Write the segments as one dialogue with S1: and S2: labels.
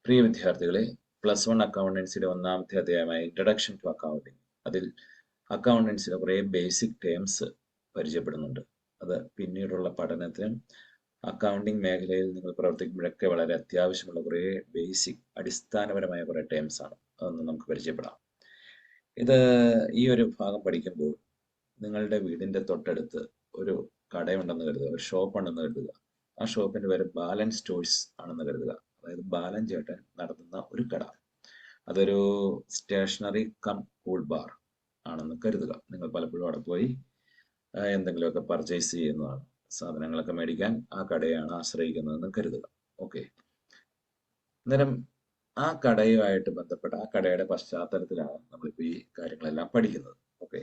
S1: പ്രിയ വിദ്യാർത്ഥികളെ, +1 അക്കൗണ്ടൻസിയുടെ ഒന്നാമത്തെ അധ്യായമായ introduction to accounting. അതിൽ അക്കൗണ്ടൻസിയുടെ കുറേ ബേസിക് ടേംസ് പരിചയപ്പെടുന്നുണ്ട്. അത് പിന്നീടുള്ള പഠനത്തിനും അക്കൗണ്ടിങ് മേഖലയിൽ നിങ്ങൾ പ്രവർത്തിക്കുമ്പോഴൊക്കെ വളരെ അത്യാവശ്യമുള്ള കുറേ ബേസിക് അടിസ്ഥാനപരമായ കുറേ ടേംസ് ആണ്. അതൊന്ന് നമുക്ക് പരിചയപ്പെടാം. ഈ ഒരു ഭാഗം പഠിക്കുമ്പോൾ നിങ്ങളുടെ വീടിൻ്റെ തൊട്ടടുത്ത് ഒരു കടയുണ്ടെന്ന് കരുതുക, ഒരു ഷോപ്പ് ഉണ്ടെന്ന് കരുതുക. ആ ഷോപ്പിൻ്റെ പേര് ബാലൻ സ്റ്റോഴ്സ് ആണെന്ന് കരുതുക. അതായത് ബാലൻ ചേട്ടൻ നടത്തുന്ന ഒരു കട. അതൊരു സ്റ്റേഷനറി കം കൂൾ ബാർ ആണെന്ന് കരുതുക. നിങ്ങൾ പലപ്പോഴും അവിടെ പോയി എന്തെങ്കിലുമൊക്കെ പർച്ചേസ് ചെയ്യുന്നതാണ്. സാധനങ്ങളൊക്കെ മേടിക്കാൻ ആ കടയാണ് ആശ്രയിക്കുന്നതെന്ന് കരുതുക. ഓക്കെ. അന്നേരം ആ കടയുമായിട്ട് ബന്ധപ്പെട്ട ആ കടയുടെ പശ്ചാത്തലത്തിലാണ് നമ്മളിപ്പോൾ ഈ കാര്യങ്ങളെല്ലാം പഠിക്കുന്നത്. ഓക്കെ.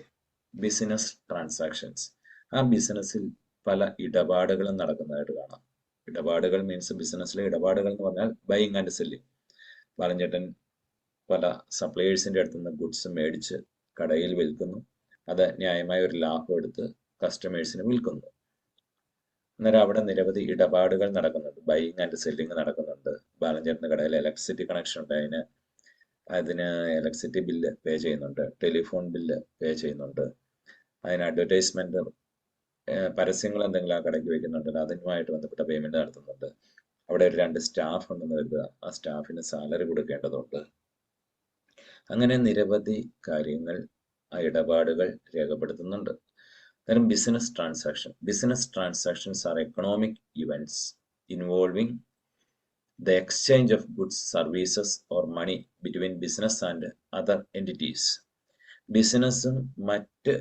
S1: Business transactions. ആ ബിസിനസ്സിൽ പല ഇടപാടുകളും നടക്കുന്നതായിട്ട് കാണാം. ഇടപാടുകൾ മീൻസ് ബിസിനസ്സിലെ ഇടപാടുകൾ എന്ന് പറഞ്ഞാൽ ബൈയിങ് ആൻഡ് സെല്ലിങ്. ബാലൻചേട്ടൻ പല സപ്ലയേഴ്സിൻ്റെ അടുത്ത് നിന്ന് ഗുഡ്സ് മേടിച്ച് കടയിൽ വിൽക്കുന്നു. അത് ന്യായമായ ഒരു ലാഭം എടുത്ത് കസ്റ്റമേഴ്സിന് വിൽക്കുന്നു. അന്നേരം അവിടെ നിരവധി ഇടപാടുകൾ നടക്കുന്നുണ്ട്. ബൈയിങ് ആൻഡ് സെല്ലിങ് നടക്കുന്നുണ്ട്. ബാലൻചേട്ടൻ്റെ കടയിൽ ഇലക്ട്രിസിറ്റി കണക്ഷൻ ഉണ്ട്. അതിന് ഇലക്ട്രിസിറ്റി ബില്ല് പേ ചെയ്യുന്നുണ്ട്. ടെലിഫോൺ ബില്ല് പേ ചെയ്യുന്നുണ്ട്. അതിന് അഡ്വർടൈസ്മെന്റ് പരസ്യങ്ങൾ എന്തെങ്കിലും ആ കടയ്ക്ക് വയ്ക്കുന്നുണ്ടെങ്കിൽ അതുമായിട്ട് ബന്ധപ്പെട്ട പേയ്മെന്റ് നടത്തുന്നുണ്ട്. അവിടെ ഒരു 2 സ്റ്റാഫ് ഉണ്ടെന്ന് കരുതുക. ആ സ്റ്റാഫിന് സാലറി കൊടുക്കേണ്ടതുണ്ട്. അങ്ങനെ നിരവധി കാര്യങ്ങൾ ആ ഇടപാടുകൾ രേഖപ്പെടുത്തുന്നുണ്ട്. അന്നേരം business transactions are economic events involving the exchange of goods, services or money between business and other entities. ബിസിനസ്സും മറ്റ്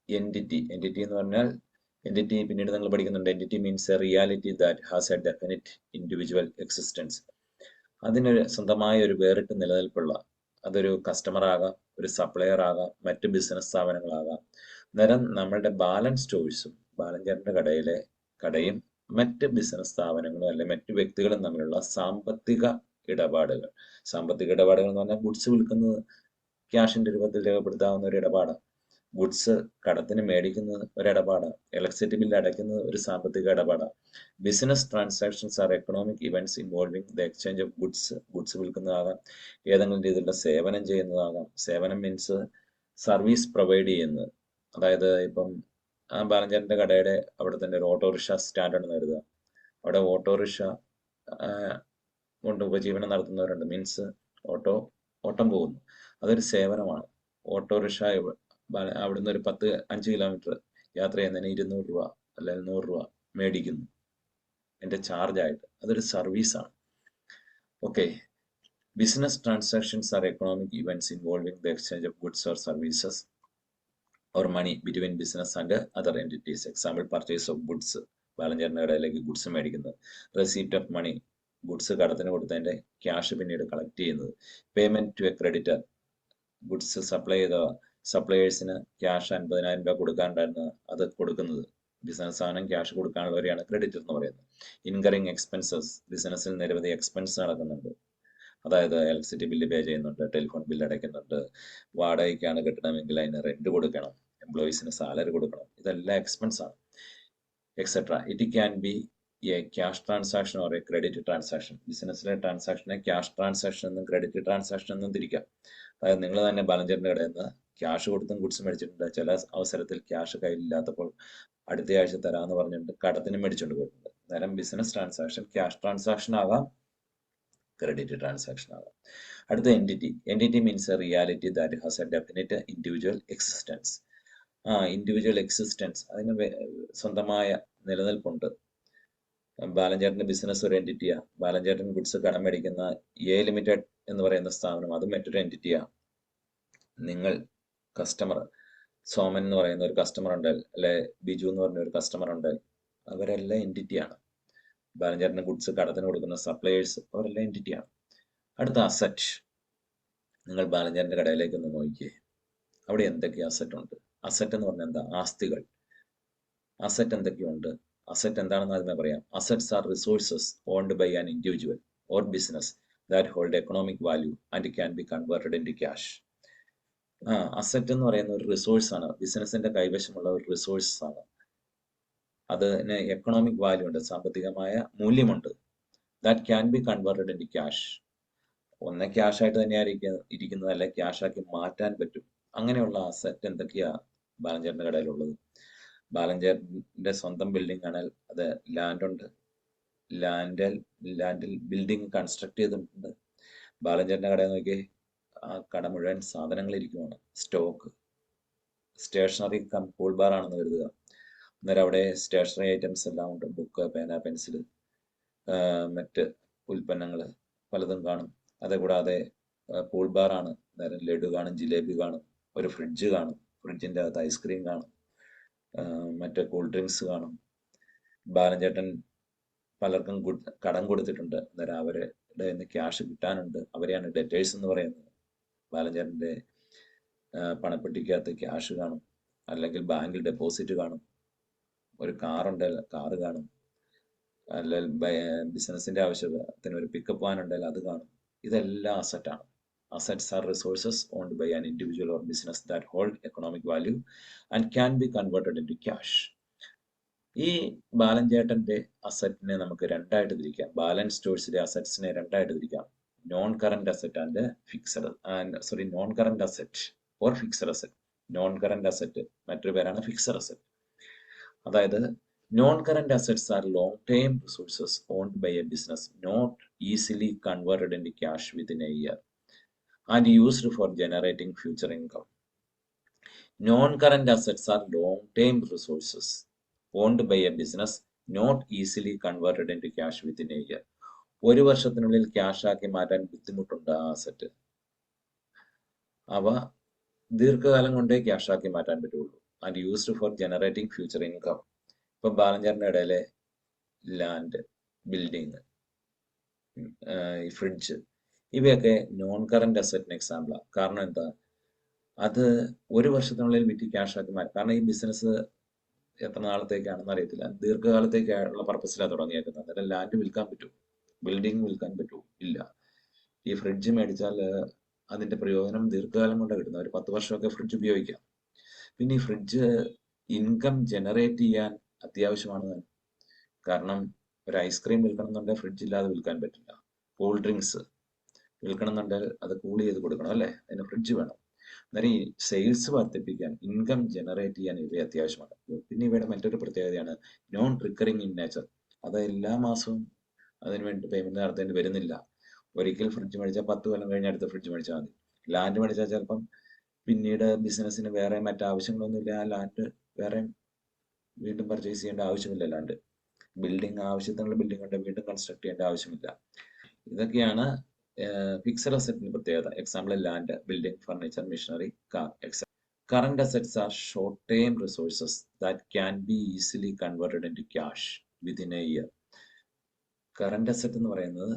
S1: എൻറ്റിറ്റി എന്ന് പറഞ്ഞാൽ എൻറ്റിറ്റി പിന്നീട് നിങ്ങൾ പഠിക്കുന്നുണ്ട്. Entity means A reality that has A definite individual existence. അതിനൊരു സ്വന്തമായ ഒരു വേറിട്ട് നിലനിൽപ്പുള്ള, അതൊരു കസ്റ്റമർ ആകാം, ഒരു സപ്ലയർ ആകാം, മറ്റ് ബിസിനസ് സ്ഥാപനങ്ങളാകാം. അന്നേരം നമ്മളുടെ ബാലൻ സ്റ്റോഴ്സും ബാലൻചേട്ടൻ്റെ കടയും മറ്റ് ബിസിനസ് സ്ഥാപനങ്ങളും അല്ലെങ്കിൽ മറ്റ് വ്യക്തികളും തമ്മിലുള്ള സാമ്പത്തിക ഇടപാടുകൾ എന്ന് പറഞ്ഞാൽ ഗുഡ്സ് വിൽക്കുന്നത് ക്യാഷിന്റെ രൂപത്തിൽ രേഖപ്പെടുത്താവുന്ന ഒരു ഇടപാടാണ്. ഗുഡ്സ് കടത്തിന് മേടിക്കുന്നത് ഒരു ഇടപാടാണ്. ഇലക്ട്രിസിറ്റി ബില്ല് അടയ്ക്കുന്നത് ഒരു സാമ്പത്തിക ഇടപാടാണ്. Business transactions are economic events involving the exchange of goods വിൽക്കുന്നതാകാം, ഏതെങ്കിലും രീതിയിലുള്ള സേവനം ചെയ്യുന്നതാകാം. സേവനം മീൻസ് സർവീസ് പ്രൊവൈഡ് ചെയ്യുന്നത്. അതായത് ഇപ്പം ബാലൻചേട്ടൻ്റെ കടയുടെ അവിടെ തന്നെ ഒരു ഓട്ടോറിക്ഷ സ്റ്റാൻഡ് ഉണ്ടെന്ന് കരുതുക. അവിടെ ഓട്ടോറിക്ഷ കൊണ്ട് ഉപജീവനം നടത്തുന്നവരുണ്ട്. മീൻസ് ഓട്ടം പോകുന്നു. അതൊരു സേവനമാണ്. ഓട്ടോറിക്ഷ അവിടുന്ന് ഒരു 5 കിലോമീറ്റർ യാത്ര ചെയ്യുന്നതിന് 200 രൂപ അല്ലെങ്കിൽ 100 രൂപ മേടിക്കുന്നു എൻ്റെ ചാർജായിട്ട്. അതൊരു സർവീസാണ്. Okay. Business transactions are economic events involving the exchange of goods or services or money between business and other entities. Example, purchase of goods. ബാലൻചേട്ടൻ്റെ കടയിലേക്ക് ഗുഡ്സ് മേടിക്കുന്നത്. റെസീപ്റ്റ് ഓഫ് മണി, ഗുഡ്സ് കടത്തിന് കൊടുത്തതിൻ്റെ ക്യാഷ് പിന്നീട് കളക്ട് ചെയ്യുന്നത്. Payment to a creditor, goods supply ചെയ്ത സപ്ലയേഴ്സിന് cash 50,000 രൂപ കൊടുക്കാനുണ്ടായിരുന്നു, അത് കൊടുക്കുന്നത്. ബിസിനസ് ആണ് ക്യാഷ് കൊടുക്കാനുള്ളവരെയാണ് ക്രെഡിറ്റർ എന്ന് പറയുന്നത്. ഇൻകറിങ് എക്സ്പെൻസസ്, ബിസിനസ്സിൽ നിരവധി എക്സ്പെൻസ് നടക്കുന്നുണ്ട്. അതായത് ഇലക്ട്രിസിറ്റി ബില്ല് പേ ചെയ്യുന്നുണ്ട്, ടെലിഫോൺ ബില്ല് അടയ്ക്കുന്നുണ്ട്, വാടകയ്ക്കാണ് കെട്ടണമെങ്കിൽ അതിന് റെന്റ് കൊടുക്കണം, എംപ്ലോയീസിന് സാലറി കൊടുക്കണം. ഇതെല്ലാം എക്സ്പെൻസ് ആണ്, etcetera. It can be a cash transaction or a credit transaction. ബിസിനസ്സിലെ ട്രാൻസാക്ഷനെ ക്യാഷ് ട്രാൻസാക്ഷൻ എന്നും ക്രെഡിറ്റ് ട്രാൻസാക്ഷൻ എന്നും തിരിക്കാം. അതായത് നിങ്ങൾ തന്നെ ബാലൻചേട്ടൻ്റെ കടയിൽ നിന്ന് ക്യാഷ് കൊടുത്തും ഗുഡ്സ് മേടിച്ചിട്ടുണ്ട്. ചില അവസരത്തിൽ ക്യാഷ് കയ്യിലില്ലാത്തപ്പോൾ അടുത്ത ആഴ്ച തരാമെന്ന് പറഞ്ഞിട്ട് കടത്തിന് മേടിച്ചുകൊണ്ട് പോയിട്ടുണ്ട്. അന്നേരം ബിസിനസ് ട്രാൻസാക്ഷൻ ക്യാഷ് ട്രാൻസാക്ഷൻ ആകാം, ക്രെഡിറ്റ് ട്രാൻസാക്ഷൻ ആകാം. അടുത്ത entity means A reality that has A definite individual existence. Individual existence, അതിന് സ്വന്തമായ നിലനിൽപ്പുണ്ട്. ബാലൻചേട്ടൻ്റെ ബിസിനസ് ഒരു എൻറ്റിറ്റിയാണ്. ബാലൻചേട്ടൻ ഗുഡ്സ് കടം മേടിക്കുന്ന എ ലിമിറ്റഡ് എന്ന് പറയുന്ന സ്ഥാപനം, അത് മറ്റൊരു എൻറ്റിറ്റിയാണ്. നിങ്ങൾ കസ്റ്റമർ, സോമൻ എന്ന് പറയുന്ന ഒരു കസ്റ്റമർ ഉണ്ട്, അല്ലെ ബിജു എന്ന് പറഞ്ഞ ഒരു കസ്റ്റമർ ഉണ്ട്, അവരെല്ലാം എൻറ്റിറ്റിയാണ്. ബാലൻചേട്ടന് ഗുഡ്സ് കടത്തിന് കൊടുക്കുന്ന സപ്ലയേഴ്സ്, അവരെല്ലാം എൻറ്റിറ്റിയാണ്. അടുത്ത അസറ്റ്. നിങ്ങൾ ബാലൻചേട്ടൻ്റെ കടയിലേക്ക് ഒന്ന് നോക്കിയേ, അവിടെ എന്തൊക്കെ അസറ്റ് ഉണ്ട്? അസറ്റ് എന്ന് പറഞ്ഞാൽ എന്താ? ആസ്തികൾ. അസറ്റ് എന്തൊക്കെയുണ്ട്? അസറ്റ് എന്താണെന്ന് ആദ്യമേ പറയാം. Assets are resources owned by an individual or business that hold economic value and can be converted into cash. Asset എന്ന് പറയുന്ന ഒരു റിസോഴ്സ് ആണ്, ബിസിനസിന്റെ കൈവശമുള്ള ഒരു റിസോഴ്സ് ആണ്. അതിന് എക്കണോമിക് വാല്യൂ ഉണ്ട്, സാമ്പത്തികമായ മൂല്യമുണ്ട്. That can be converted into cash. ഒന്ന് ക്യാഷ് ആയിട്ട് തന്നെ ഇരിക്കുന്നത്, അല്ലെ ക്യാഷ് ആക്കി മാറ്റാൻ പറ്റും. അങ്ങനെയുള്ള അസറ്റ് എന്തൊക്കെയാ ബാലഞ്ചേട്ടൻ്റെ കടയിലുള്ളത്? ബാലഞ്ചേട്ടൻ്റെ സ്വന്തം ബിൽഡിംഗ് ആണെങ്കിൽ അത് ലാൻഡ് ലാൻഡിൽ ബിൽഡിംഗ് കൺസ്ട്രക്ട് ചെയ്തിട്ടുണ്ട്. ബാലഞ്ചേട്ടൻ്റെ കടയിൽ നോക്കി ആ കട മുഴുവൻ സാധനങ്ങൾ ഇരിക്കുവാണ്. Stock, stationery cum cool bar ആണെന്ന് കരുതുക. അന്നേരം അവിടെ സ്റ്റേഷനറി ഐറ്റംസ് എല്ലാം ഉണ്ട്. ബുക്ക്, പേന, പെൻസിൽ, മറ്റ് ഉൽപ്പന്നങ്ങൾ പലതും കാണും. അതുകൂടാതെ കൂൾ ബാർ ആണ്. അന്നേരം ലഡു കാണും, ജിലേബി കാണും, ഒരു ഫ്രിഡ്ജ് കാണും, ഫ്രിഡ്ജിൻ്റെ അകത്ത് ഐസ്ക്രീം കാണും, മറ്റ് കൂൾ ഡ്രിങ്ക്സ് കാണും. ബാലഞ്ചേട്ടൻ പലർക്കും കടം കൊടുത്തിട്ടുണ്ട്. അന്നേരം അവരുടെ നിന്ന് ക്യാഷ് കിട്ടാനുണ്ട്. അവരെയാണ് ഡെറ്റേഴ്സ് എന്ന് പറയുന്നത്. ബാലഞ്ചേട്ടൻ്റെ പണപ്പെട്ടിക്കകത്ത് ക്യാഷ് കാണും, അല്ലെങ്കിൽ ബാങ്കിൽ ഡെപ്പോസിറ്റ് കാണും, ഒരു കാറുണ്ടെങ്കിൽ കാറ് കാണും, അല്ലെങ്കിൽ ബിസിനസിന്റെ ആവശ്യത്തിന് ഒരു പിക്കപ്പ് വാൻ ഉണ്ടെങ്കിൽ അത് കാണും. ഇതെല്ലാം അസറ്റാണ്. Assets are resources owned by an individual or business that hold economic value and can be converted into cash. ഈ ബാലഞ്ചേട്ടന്റെ അസറ്റിനെ നമുക്ക് രണ്ടായിട്ട് തിരിക്കാം. ബാലൻസ് സ്റ്റോഴ്സിലെ അസറ്റ്സിനെ രണ്ടായിട്ട് തിരിക്കാം. Non current asset and non current asset or fixed asset. Non current asset മറ്റൊരു പേരാണ് fixed asset. അതായത് non current assets are long term resources owned by a business not easily converted into cash within a year and used for generating future income. Non-current assets are long-term resources owned by a business not easily converted into cash within a year. ഒരു വർഷത്തിനുള്ളിൽ cash ആക്കി മാറ്റാൻ ബുദ്ധിമുട്ടുണ്ട് ആ asset. അവ ദീർഘകാലം കൊണ്ടേ cash ആക്കി മാറ്റാൻ പറ്റുള്ളൂ. And used for generating future income. ഇപ്പൊ ബാലഞ്ചേട്ടൻ്റെ ഇടയിലെ ലാൻഡ്, ബിൽഡിങ്, ഫ്രിഡ്ജ്, ഇവയൊക്കെ നോൺ കറന്റ് അസറ്റിന് എക്സാമ്പിളാണ്. കാരണം എന്താ? അത് ഒരു വർഷത്തിനുള്ളിൽ വിറ്റ് ക്യാഷ് ആക്കി മാറ്റും. കാരണം ഈ ബിസിനസ് എത്ര നാളത്തേക്കാണെന്ന് അറിയത്തില്ല. ദീർഘകാലത്തേക്കുള്ള പർപ്പസിലാണ് തുടങ്ങിയേക്കുന്നത്. അന്നേരം ലാൻഡ് വിൽക്കാൻ പറ്റും, ബിൽഡിംഗ് വിൽക്കാൻ പറ്റൂ? ഇല്ല. ഈ ഫ്രിഡ്ജ് മേടിച്ചാൽ അതിന്റെ പ്രയോജനം ദീർഘകാലം കൊണ്ട് കിട്ടുന്നത്. ഒരു 10 വർഷമൊക്കെ ഫ്രിഡ്ജ് ഉപയോഗിക്കാം. പിന്നെ ഈ ഫ്രിഡ്ജ് ഇൻകം ജനറേറ്റ് ചെയ്യാൻ അത്യാവശ്യമാണ്. കാരണം ഒരു ഐസ്ക്രീം വിൽക്കണം എന്നുണ്ടെങ്കിൽ ഫ്രിഡ്ജ് ഇല്ലാതെ വിൽക്കാൻ പറ്റില്ല. കൂൾ ഡ്രിങ്ക്സ് വിൽക്കണം എന്നുണ്ടെങ്കിൽ അത് കൂൾ ചെയ്ത് കൊടുക്കണം, അല്ലേ? അതിന് ഫ്രിഡ്ജ് വേണം. അന്നേരം ഈ സെയിൽസ് വർദ്ധിപ്പിക്കാൻ, ഇൻകം ജനറേറ്റ് ചെയ്യാൻ ഇവ അത്യാവശ്യമാണ്. പിന്നെ ഇവയുടെ മറ്റൊരു പ്രത്യേകതയാണ് നോൺ റിക്കറിങ് ഇൻ നേച്ചർ. അത് എല്ലാ മാസവും അതിനുവേണ്ടി പേയ്മെന്റ് നടത്തേണ്ടി വരുന്നില്ല. ഒരിക്കൽ ഫ്രിഡ്ജ് മേടിച്ചാൽ 10 കൊല്ലം കഴിഞ്ഞ് അടുത്ത ഫ്രിഡ്ജ് മേടിച്ചാൽ മതി. ലാൻഡ് മേടിച്ചാൽ ചിലപ്പം പിന്നീട് ബിസിനസ്സിന് വേറെ മറ്റാവശ്യങ്ങളൊന്നുമില്ല, ആ ലാൻഡ് വേറെ വീണ്ടും പർച്ചേസ് ചെയ്യേണ്ട ആവശ്യമില്ല. ലാൻഡ് ബിൽഡിംഗ് ആവശ്യത്തിനുള്ള ബിൽഡിംഗ് ഉണ്ട്, വീണ്ടും കൺസ്ട്രക്ട് ചെയ്യേണ്ട ആവശ്യമില്ല. ഇതൊക്കെയാണ് ഫിക്സഡ് അസറ്റിന്റെ പ്രത്യേകത. Example land, building, furniture, machinery, car, etcetera. Current assets are short term resources that can be easily converted into cash within a year. Current asset എന്ന് പറയുന്നത്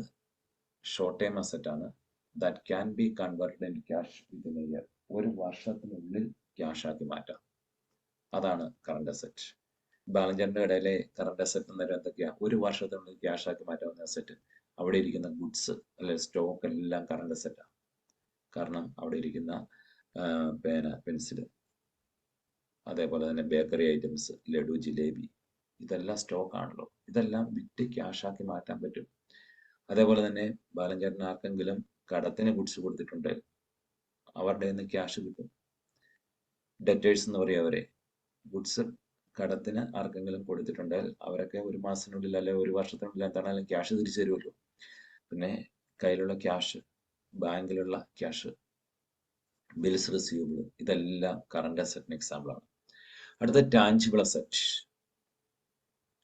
S1: ഷോർട്ട് ടേം അസറ്റ് ആണ്. That can be converted into cash within a year. ഒരു വർഷത്തിനുള്ളിൽ cash ആക്കി മാറ്റാം. അതാണ് current asset. ബാലഞ്ചേട്ടൻ്റെ ഇടയിലെ current asset എന്നേരം എന്തൊക്കെയാ? ഒരു വർഷത്തിനുള്ളിൽ ക്യാഷ് ആക്കി മാറ്റാവുന്ന അസറ്റ്. അവിടെ ഇരിക്കുന്ന ഗുഡ്സ് അല്ലെ സ്റ്റോക്ക് എല്ലാം കറണ്ട് അസറ്റാണ്. കാരണം അവിടെ ഇരിക്കുന്ന പേന, പെൻസില്, അതേപോലെ തന്നെ ബേക്കറി ഐറ്റംസ്, ലഡു, ജിലേബി, ഇതെല്ലാം സ്റ്റോക്ക് ആണല്ലോ. ഇതെല്ലാം വിറ്റ് ക്യാഷ് ആക്കി മാറ്റാൻ പറ്റും. അതേപോലെ തന്നെ ബാലഞ്ചേട്ടൻ ആർക്കെങ്കിലും കടത്തിന് ഗുഡ്സ് കൊടുത്തിട്ടുണ്ടെങ്കിൽ അവരുടെ നിന്ന് ക്യാഷ് കിട്ടും. ഡെറ്റേഴ്സ് എന്ന് പറയും അവരെ. ഗുഡ്സ് കടത്തിന് ആർക്കെങ്കിലും കൊടുത്തിട്ടുണ്ടെങ്കിൽ അവരൊക്കെ ഒരു മാസത്തിനുള്ളിൽ അല്ലെ ഒരു വർഷത്തിനുള്ളിൽ എന്താണെങ്കിലും ക്യാഷ് തിരിച്ചു തരുമല്ലോ. പിന്നെ കയ്യിലുള്ള ക്യാഷ്, ബാങ്കിലുള്ള ക്യാഷ്, ബിൽസ് റിസീവബിൾ, ഇതെല്ലാം കറന്റ് അസറ്റിന് എക്സാമ്പിളാണ്. അടുത്ത ടാഞ്ചിബിൾ അസറ്റ്.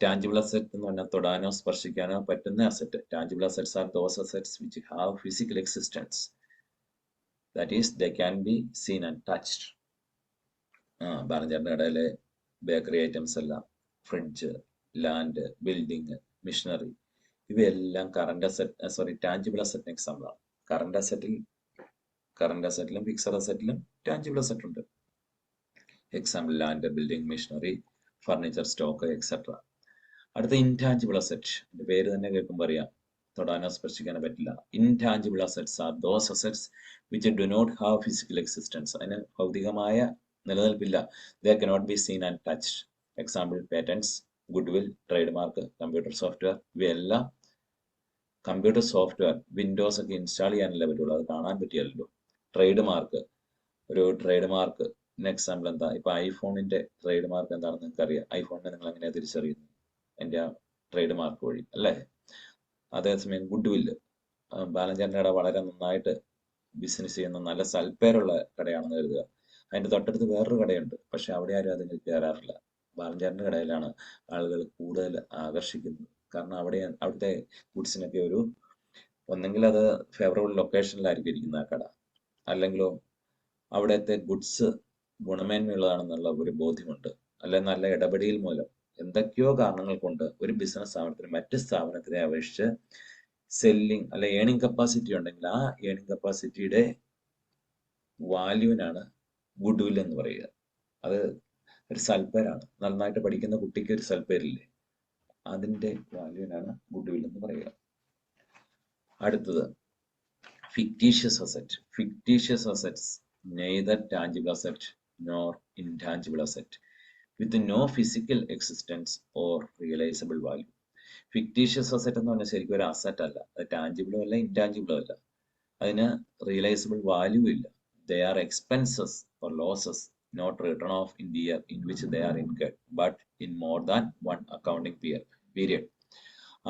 S1: ടാഞ്ചിബിൾ അസറ്റ് എന്ന് പറഞ്ഞാൽ തൊടാനോ സ്പർശിക്കാനോ പറ്റുന്ന asset. Tangible assets are those assets which have physical existence. That is they can be seen and touched. ബാലഞ്ചേട്ടൻ്റെ ഇടയിലെ ബേക്കറി ഐറ്റംസ് എല്ലാം, ഫ്രിഡ്ജ്, ലാൻഡ്, ബിൽഡിംഗ്, മിഷനറി, ഇവയെല്ലാം ടാഞ്ചിബിൾ അസറ്റിന് എക്സാമ്പിളാണ്. കറന്റ് അസറ്റിലും ഫിക്സഡ് അസറ്റിലും ടാഞ്ചിബിൾ അസറ്റ് ഉണ്ട്. Example land, building, machinery, furniture, stock, etcetera. അടുത്ത ഇൻടാഞ്ചിബിൾ അസറ്റ്. എൻ്റെ പേര് തന്നെ കേൾക്കുമ്പോൾ അറിയാം, തൊടാനോ സ്പർശിക്കാനോ പറ്റില്ല. Intangible assets are those assets which do not have physical existence. അതിന് ഭൗതികമായ നിലനിൽപ്പില്ല. They cannot be seen and touched. Example patents, goodwill, trademark, computer software, ഇവയെല്ലാം കമ്പ്യൂട്ടർ സോഫ്റ്റ്വെയർ വിൻഡോസ് ഒക്കെ ഇൻസ്റ്റാൾ ചെയ്യാനല്ലേ പറ്റുള്ളൂ, അത് കാണാൻ പറ്റിയല്ലോ. ട്രേഡ് മാർക്ക്, ഒരു ട്രേഡ് മാർക്ക് എക്സാമ്പിൾ എന്താ, ഇപ്പൊ ഐഫോണിന്റെ ട്രേഡ് മാർക്ക് എന്താണെന്ന് നിങ്ങൾക്ക് അറിയാം. ഐഫോണിനെ നിങ്ങൾ എങ്ങനെയാ തിരിച്ചറിയുന്നത്? എൻ്റെ ആ ട്രേഡ് മാർക്ക് വഴി അല്ലേ. അതേസമയം ഗുഡ് വില്ല്, ബാലഞ്ചേട്ടൻ്റെ കട വളരെ നന്നായിട്ട് ബിസിനസ് ചെയ്യുന്ന നല്ല സൽപ്പേരുള്ള കടയാണെന്ന് കരുതുക. അതിന്റെ തൊട്ടടുത്ത് വേറൊരു കടയുണ്ട്, പക്ഷെ അവിടെ ആരും അതിന് കയറാറില്ല. ബാലഞ്ചേട്ടൻ്റെ കടയിലാണ് ആളുകൾ കൂടുതൽ ആകർഷിക്കുന്നത്. കാരണം അവിടുത്തെ ഗുഡ്സിനൊക്കെ ഒന്നെങ്കിൽ അത് ഫേവറബിൾ ലൊക്കേഷനിലായിരിക്കും ഇരിക്കുന്ന ആ കട, അല്ലെങ്കിലോ അവിടുത്തെ ഗുഡ്സ് ഗുണമേന്മയുള്ളതാണെന്നുള്ള ഒരു ബോധ്യമുണ്ട്. അല്ലെ നല്ല ഇടപെടൽ മൂലം എന്തൊക്കെയോ കാരണങ്ങൾ കൊണ്ട് ഒരു ബിസിനസ് സ്ഥാപനത്തിന് മറ്റ് സ്ഥാപനത്തിനെ അപേക്ഷിച്ച് സെല്ലിംഗ് അല്ലെ ഏണിംഗ് കപ്പാസിറ്റി ഉണ്ടെങ്കിൽ ആ ഏണിംഗ് കപ്പാസിറ്റിയുടെ വാല്യൂവിനാണ് ഗുഡ് വിൽ എന്ന് പറയുക. അത് ഒരു സൽപ്പേരാണ്. നന്നായിട്ട് പഠിക്കുന്ന കുട്ടിക്ക് ഒരു സൽപ്പേരില്ലേ, അതിന്റെ വാല്യൂവിനാണ് ഗുഡ് വിൽ എന്ന് പറയുക. അടുത്തത് fictitious asset. Fictitious assets neither tangible asset nor intangible asset with no physical existence or realizable value. Fictitious asset എന്ന് പറഞ്ഞാൽ ശരിക്കും ഒരു അസറ്റ് അല്ല, അത് ടാഞ്ചിബിളും അല്ല ഇൻടാഞ്ചിബിളും അല്ല, അതിന് റിയലൈസബിൾ വാല്യൂ ഇല്ല. They are expenses or losses not written off in the year in which they are incurred but in more than one accounting period.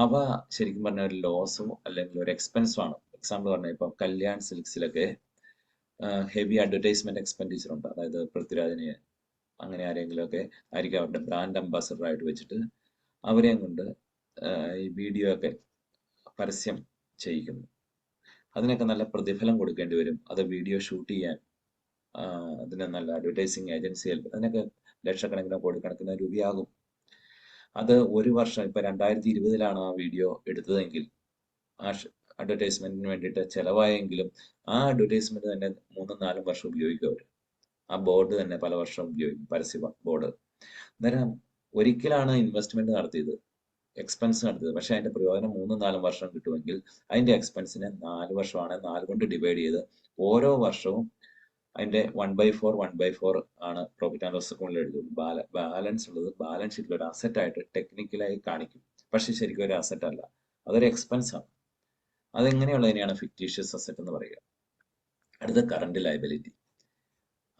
S1: അവ ശരിക്കും പറഞ്ഞ ഒരു ലോസോ അല്ലെങ്കിൽ ഒരു എക്സ്പെൻസോ ആണ്. എക്സാമ്പിൾ പറഞ്ഞാൽ ഇപ്പം കല്യാൺ സിൽക്സിലൊക്കെ ഹെവി അഡ്വർടൈസ്മെന്റ് എക്സ്പെൻഡിച്ചർ ഉണ്ട്. അതായത് പൃഥ്വിരാജിനെ അങ്ങനെ ആരെങ്കിലും ഒക്കെ ആയിരിക്കും അവരുടെ ബ്രാൻഡ് അംബാസഡർ ആയിട്ട് വെച്ചിട്ട് അവരെയും കൊണ്ട് ഈ വീഡിയോ ഒക്കെ പരസ്യം ചെയ്യിക്കുന്നു. അതിനൊക്കെ നല്ല പ്രതിഫലം കൊടുക്കേണ്ടി വരും. അത് വീഡിയോ ഷൂട്ട് ചെയ്യാൻ അതിന് നല്ല അഡ്വർടൈസിങ് ഏജൻസികൾ, അതിനൊക്കെ ലക്ഷക്കണക്കിനോ കോടിക്കണക്കിനോ രൂപയാകും. അത് ഒരു വർഷം, ഇപ്പൊ 2020 ആ വീഡിയോ എടുത്തതെങ്കിൽ ആ അഡ്വർടൈസ്മെന്റിന് വേണ്ടിയിട്ട് ചെലവായെങ്കിലും ആ അഡ്വർടൈസ്മെന്റ് തന്നെ 3-4 വർഷം ഉപയോഗിക്കും അവർ. ആ ബോർഡ് തന്നെ പല വർഷം ഉപയോഗിക്കും, പരസ്യ ബോർഡ്. അന്നേരം ഒരിക്കലാണ് ഇൻവെസ്റ്റ്മെന്റ് നടത്തിയത്, എക്സ്പെൻസ് നടത്തിയത്, പക്ഷെ അതിന്റെ പ്രയോജനം 3-4 വർഷം കിട്ടുമെങ്കിൽ അതിന്റെ എക്സ്പെൻസിനെ 4 വർഷമാണ് 4 കൊണ്ട് ഡിവൈഡ് ചെയ്ത് ഓരോ വർഷവും അതിന്റെ 1/4 ആണ് പ്രോഫിറ്റ് ആൻഡ് ലോസ് അക്കൗണ്ടിൽ എഴുതുള്ളൂ. ബാലൻസ് ഉള്ളത് ബാലൻസ് ഷീറ്റിൽ ഒരു അസറ്റ് ആയിട്ട് ടെക്നിക്കലായി കാണിക്കും, പക്ഷെ ശരിക്കും ഒരു അസറ്റ് അല്ല, അതൊരു എക്സ്പെൻസ് ആണ്. അതെങ്ങനെയുള്ളതിനെയാണ് ഫിക്റ്റീഷ്യസ് അസറ്റ് എന്ന് പറയുക. അടുത്ത കറണ്ട് ലയബിലിറ്റി.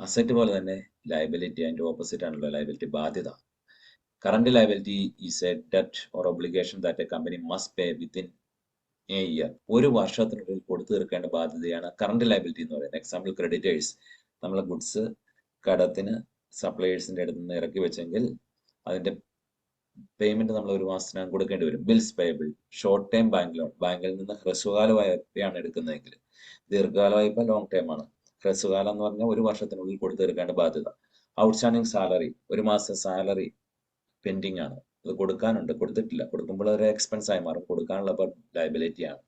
S1: അസറ്റ് പോലെ തന്നെ ലയബിലിറ്റി അതിന്റെ ഓപ്പോസിറ്റ് ആണല്ലോ ലയബിലിറ്റി, ബാധ്യത. Current liability is A debt or obligation that A company must pay within a year. ഒരു വർഷത്തിനുള്ളിൽ കൊടുത്തു തീർക്കേണ്ട ബാധ്യതയാണ് കറണ്ട് ലയബിലിറ്റി എന്ന് പറയുന്നത്. എക്സാമ്പിൾ ക്രെഡിറ്റേഴ്സ്, നമ്മളെ ഗുഡ്സ് കടത്തിന് സപ്ലയേഴ്സിന്റെ അടുത്ത് നിന്ന് ഇറക്കി വെച്ചെങ്കിൽ അതിന്റെ പേയ്മെന്റ് നമ്മൾ ഒരു മാസത്തിനകം കൊടുക്കേണ്ടി വരും. Bills payable, short time bank loan, ബാങ്കിൽ നിന്ന് ഹ്രസ്വകാല വായ്പയാണ് എടുക്കുന്നതെങ്കിൽ. ദീർഘകാല വായ്പ ലോങ് ടൈം ആണ്. ഹ്രസ്വകാലം എന്ന് പറഞ്ഞാൽ ഒരു വർഷത്തിനുള്ളിൽ കൊടുത്തു തീർക്കേണ്ട ബാധ്യത. ഔട്ട്സ്റ്റാൻഡിങ് സാലറി, ഒരു മാസം സാലറി പെൻഡിങ് ആണ്, അത് കൊടുക്കാനുണ്ട്, കൊടുത്തിട്ടില്ല, കൊടുക്കുമ്പോൾ ഒരു എക്സ്പെൻസ് ആയി മാറും, കൊടുക്കാനുള്ള ലയബിലിറ്റി ആണ്.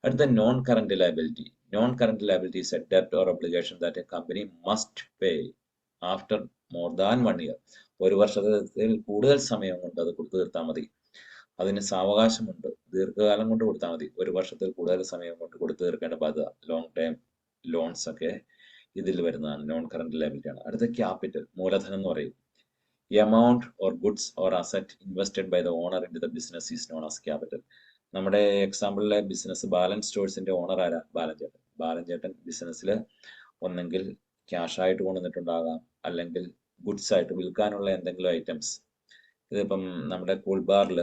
S1: അടുത്ത non current liability. Non current liability is A debt or obligation that A company must pay after more than 1 year. ഒരു വർഷത്തിൽ കൂടുതൽ സമയം കൊണ്ട് അത് കൊടുത്തു തീർത്താൽ മതി. അതിന് സാവകാശമുണ്ട്, ദീർഘകാലം കൊണ്ട് കൊടുത്താൽ മതി. ഒരു വർഷത്തിൽ കൂടുതൽ സമയം കൊണ്ട് കൊടുത്തു തീർക്കേണ്ട ബാധ്യത, ലോങ് ടൈം ലോൺസ് ഒക്കെ ഇതിൽ വരുന്നതാണ്, നോൺ കറന്റ് ലയബിലിറ്റി ആണ്. അടുത്ത ക്യാപിറ്റൽ, മൂലധനം എന്ന് പറയും. Amount or goods or asset invested by the owner into the business is known as capital. നമ്മുടെ എക്സാമ്പിളിലെ ബിസിനസ് ബാലൻസ് സ്റ്റോഴ്സിന്റെ ഓണർ ആരാ? ബാലൻചേട്ടൻ. ബാലൻചേട്ടൻ ബിസിനസ്സിൽ ഒന്നെങ്കിൽ ക്യാഷ് ആയിട്ട് കൊണ്ടുവന്നിട്ടുണ്ടാകാം, അല്ലെങ്കിൽ ഗുഡ്സ് ആയിട്ട് വിൽക്കാനുള്ള എന്തെങ്കിലും ഐറ്റംസ്. ഇതിപ്പം നമ്മുടെ കൂൾ ബാറിൽ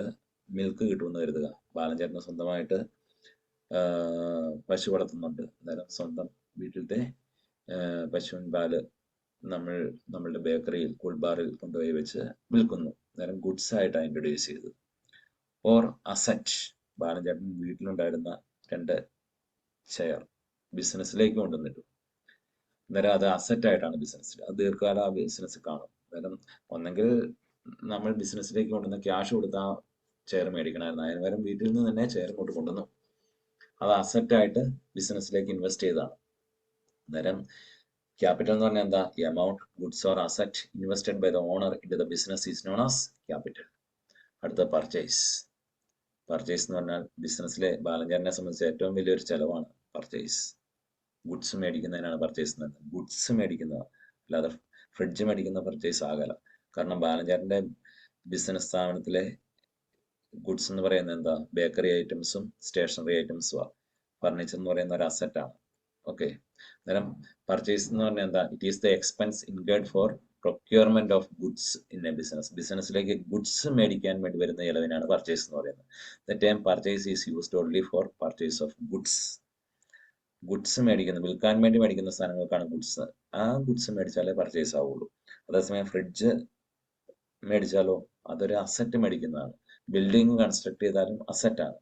S1: മിൽക്ക് കിട്ടുമെന്ന് കരുതുക. ബാലൻചേട്ടന് സ്വന്തമായിട്ട് പശു വളർത്തുന്നുണ്ട്. അന്നേരം സ്വന്തം വീട്ടിലത്തെ പശുവിൻ പാല് നമ്മളുടെ ബേക്കറിയിൽ കൂൾ ബാറിൽ കൊണ്ടുപോയി വെച്ച് വിൽക്കുന്നു. അന്നേരം ഗുഡ്സ് ആയിട്ടാണ് ഇൻട്രൊഡ്യൂസ് ചെയ്തത്. ഓർ അസറ്റ്, ബാലൻചേട്ടൻ വീട്ടിലുണ്ടായിരുന്ന 2 ചെയർ ബിസിനസ്സിലേക്ക് കൊണ്ടുവന്നിട്ടു. അന്നേരം അത് അസറ്റ് ആയിട്ടാണ് ബിസിനസ്സിൽ, അത് ദീർഘകാല ബിസിനസ് കാണും. അന്നേരം ഒന്നെങ്കിൽ നമ്മൾ ബിസിനസ്സിലേക്ക് കൊണ്ടുവന്ന ക്യാഷ് കൊടുത്താൽ ചെയർ മേടിക്കണമായിരുന്നു, അതിന് പകരം വീട്ടിൽ നിന്ന് തന്നെ ചെയർ ഇങ്ങോട്ട് കൊണ്ടുവന്നു, അത് അസറ്റ് ആയിട്ട് ബിസിനസ്സിലേക്ക് ഇൻവെസ്റ്റ് ചെയ്തതാണ്. അന്നേരം ക്യാപിറ്റൽ എന്ന് പറഞ്ഞാൽ എന്താ? Amount, goods or asset invested by the owner into the business is known as capital. അടുത്ത പർച്ചേസ്. പർച്ചേസ് എന്ന് പറഞ്ഞാൽ ബിസിനസ്സിലെ ബാലൻചേട്ടനെ സംബന്ധിച്ച് ഏറ്റവും വലിയൊരു ചെലവാണ് പർച്ചേസ്. ഗുഡ്സ് മേടിക്കുന്നതിനാണ് പർച്ചേസ് എന്ന് പറയുന്നത്. ഗുഡ്സ് മേടിക്കുന്നത്, അല്ലാതെ ഫ്രിഡ്ജ് മേടിക്കുന്ന പർച്ചേസ് ആകല. കാരണം ബാലൻചേട്ടന്റെ ബിസിനസ് സ്ഥാപനത്തിലെ ഗുഡ്സ് എന്ന് പറയുന്നത് എന്താ? ബേക്കറി ഐറ്റംസും സ്റ്റേഷനറി ഐറ്റംസും. ഫർണിച്ചർ എന്ന് പറയുന്ന ഒരു അസറ്റാണ്. ഓക്കെ. അന്നേരം പർച്ചേസ് എന്ന് പറഞ്ഞാൽ എന്താ? It is the expense incurred four procurement of goods in A business. ബിസിനസ്സിലേക്ക് ഗുഡ്സ് മേടിക്കാൻ വേണ്ടി വരുന്ന ചെലവിനാണ് പർച്ചേസ് എന്ന് പറയുന്നത്. The term purchase is used only four purchase of goods. Goods മേടിക്കുന്ന, വിൽക്കാൻ വേണ്ടി മേടിക്കുന്ന സാധനങ്ങൾക്കാണ് ഗുഡ്സ്. ആ ഗുഡ്സ് മേടിച്ചാലേ പർച്ചേസ് ആവുള്ളൂ. അതേസമയം ഫ്രിഡ്ജ് മേടിച്ചാലോ അതൊരു അസറ്റ് മേടിക്കുന്നതാണ്. ബിൽഡിംഗ് കൺസ്ട്രക്ട് ചെയ്താലും അസറ്റാണ്.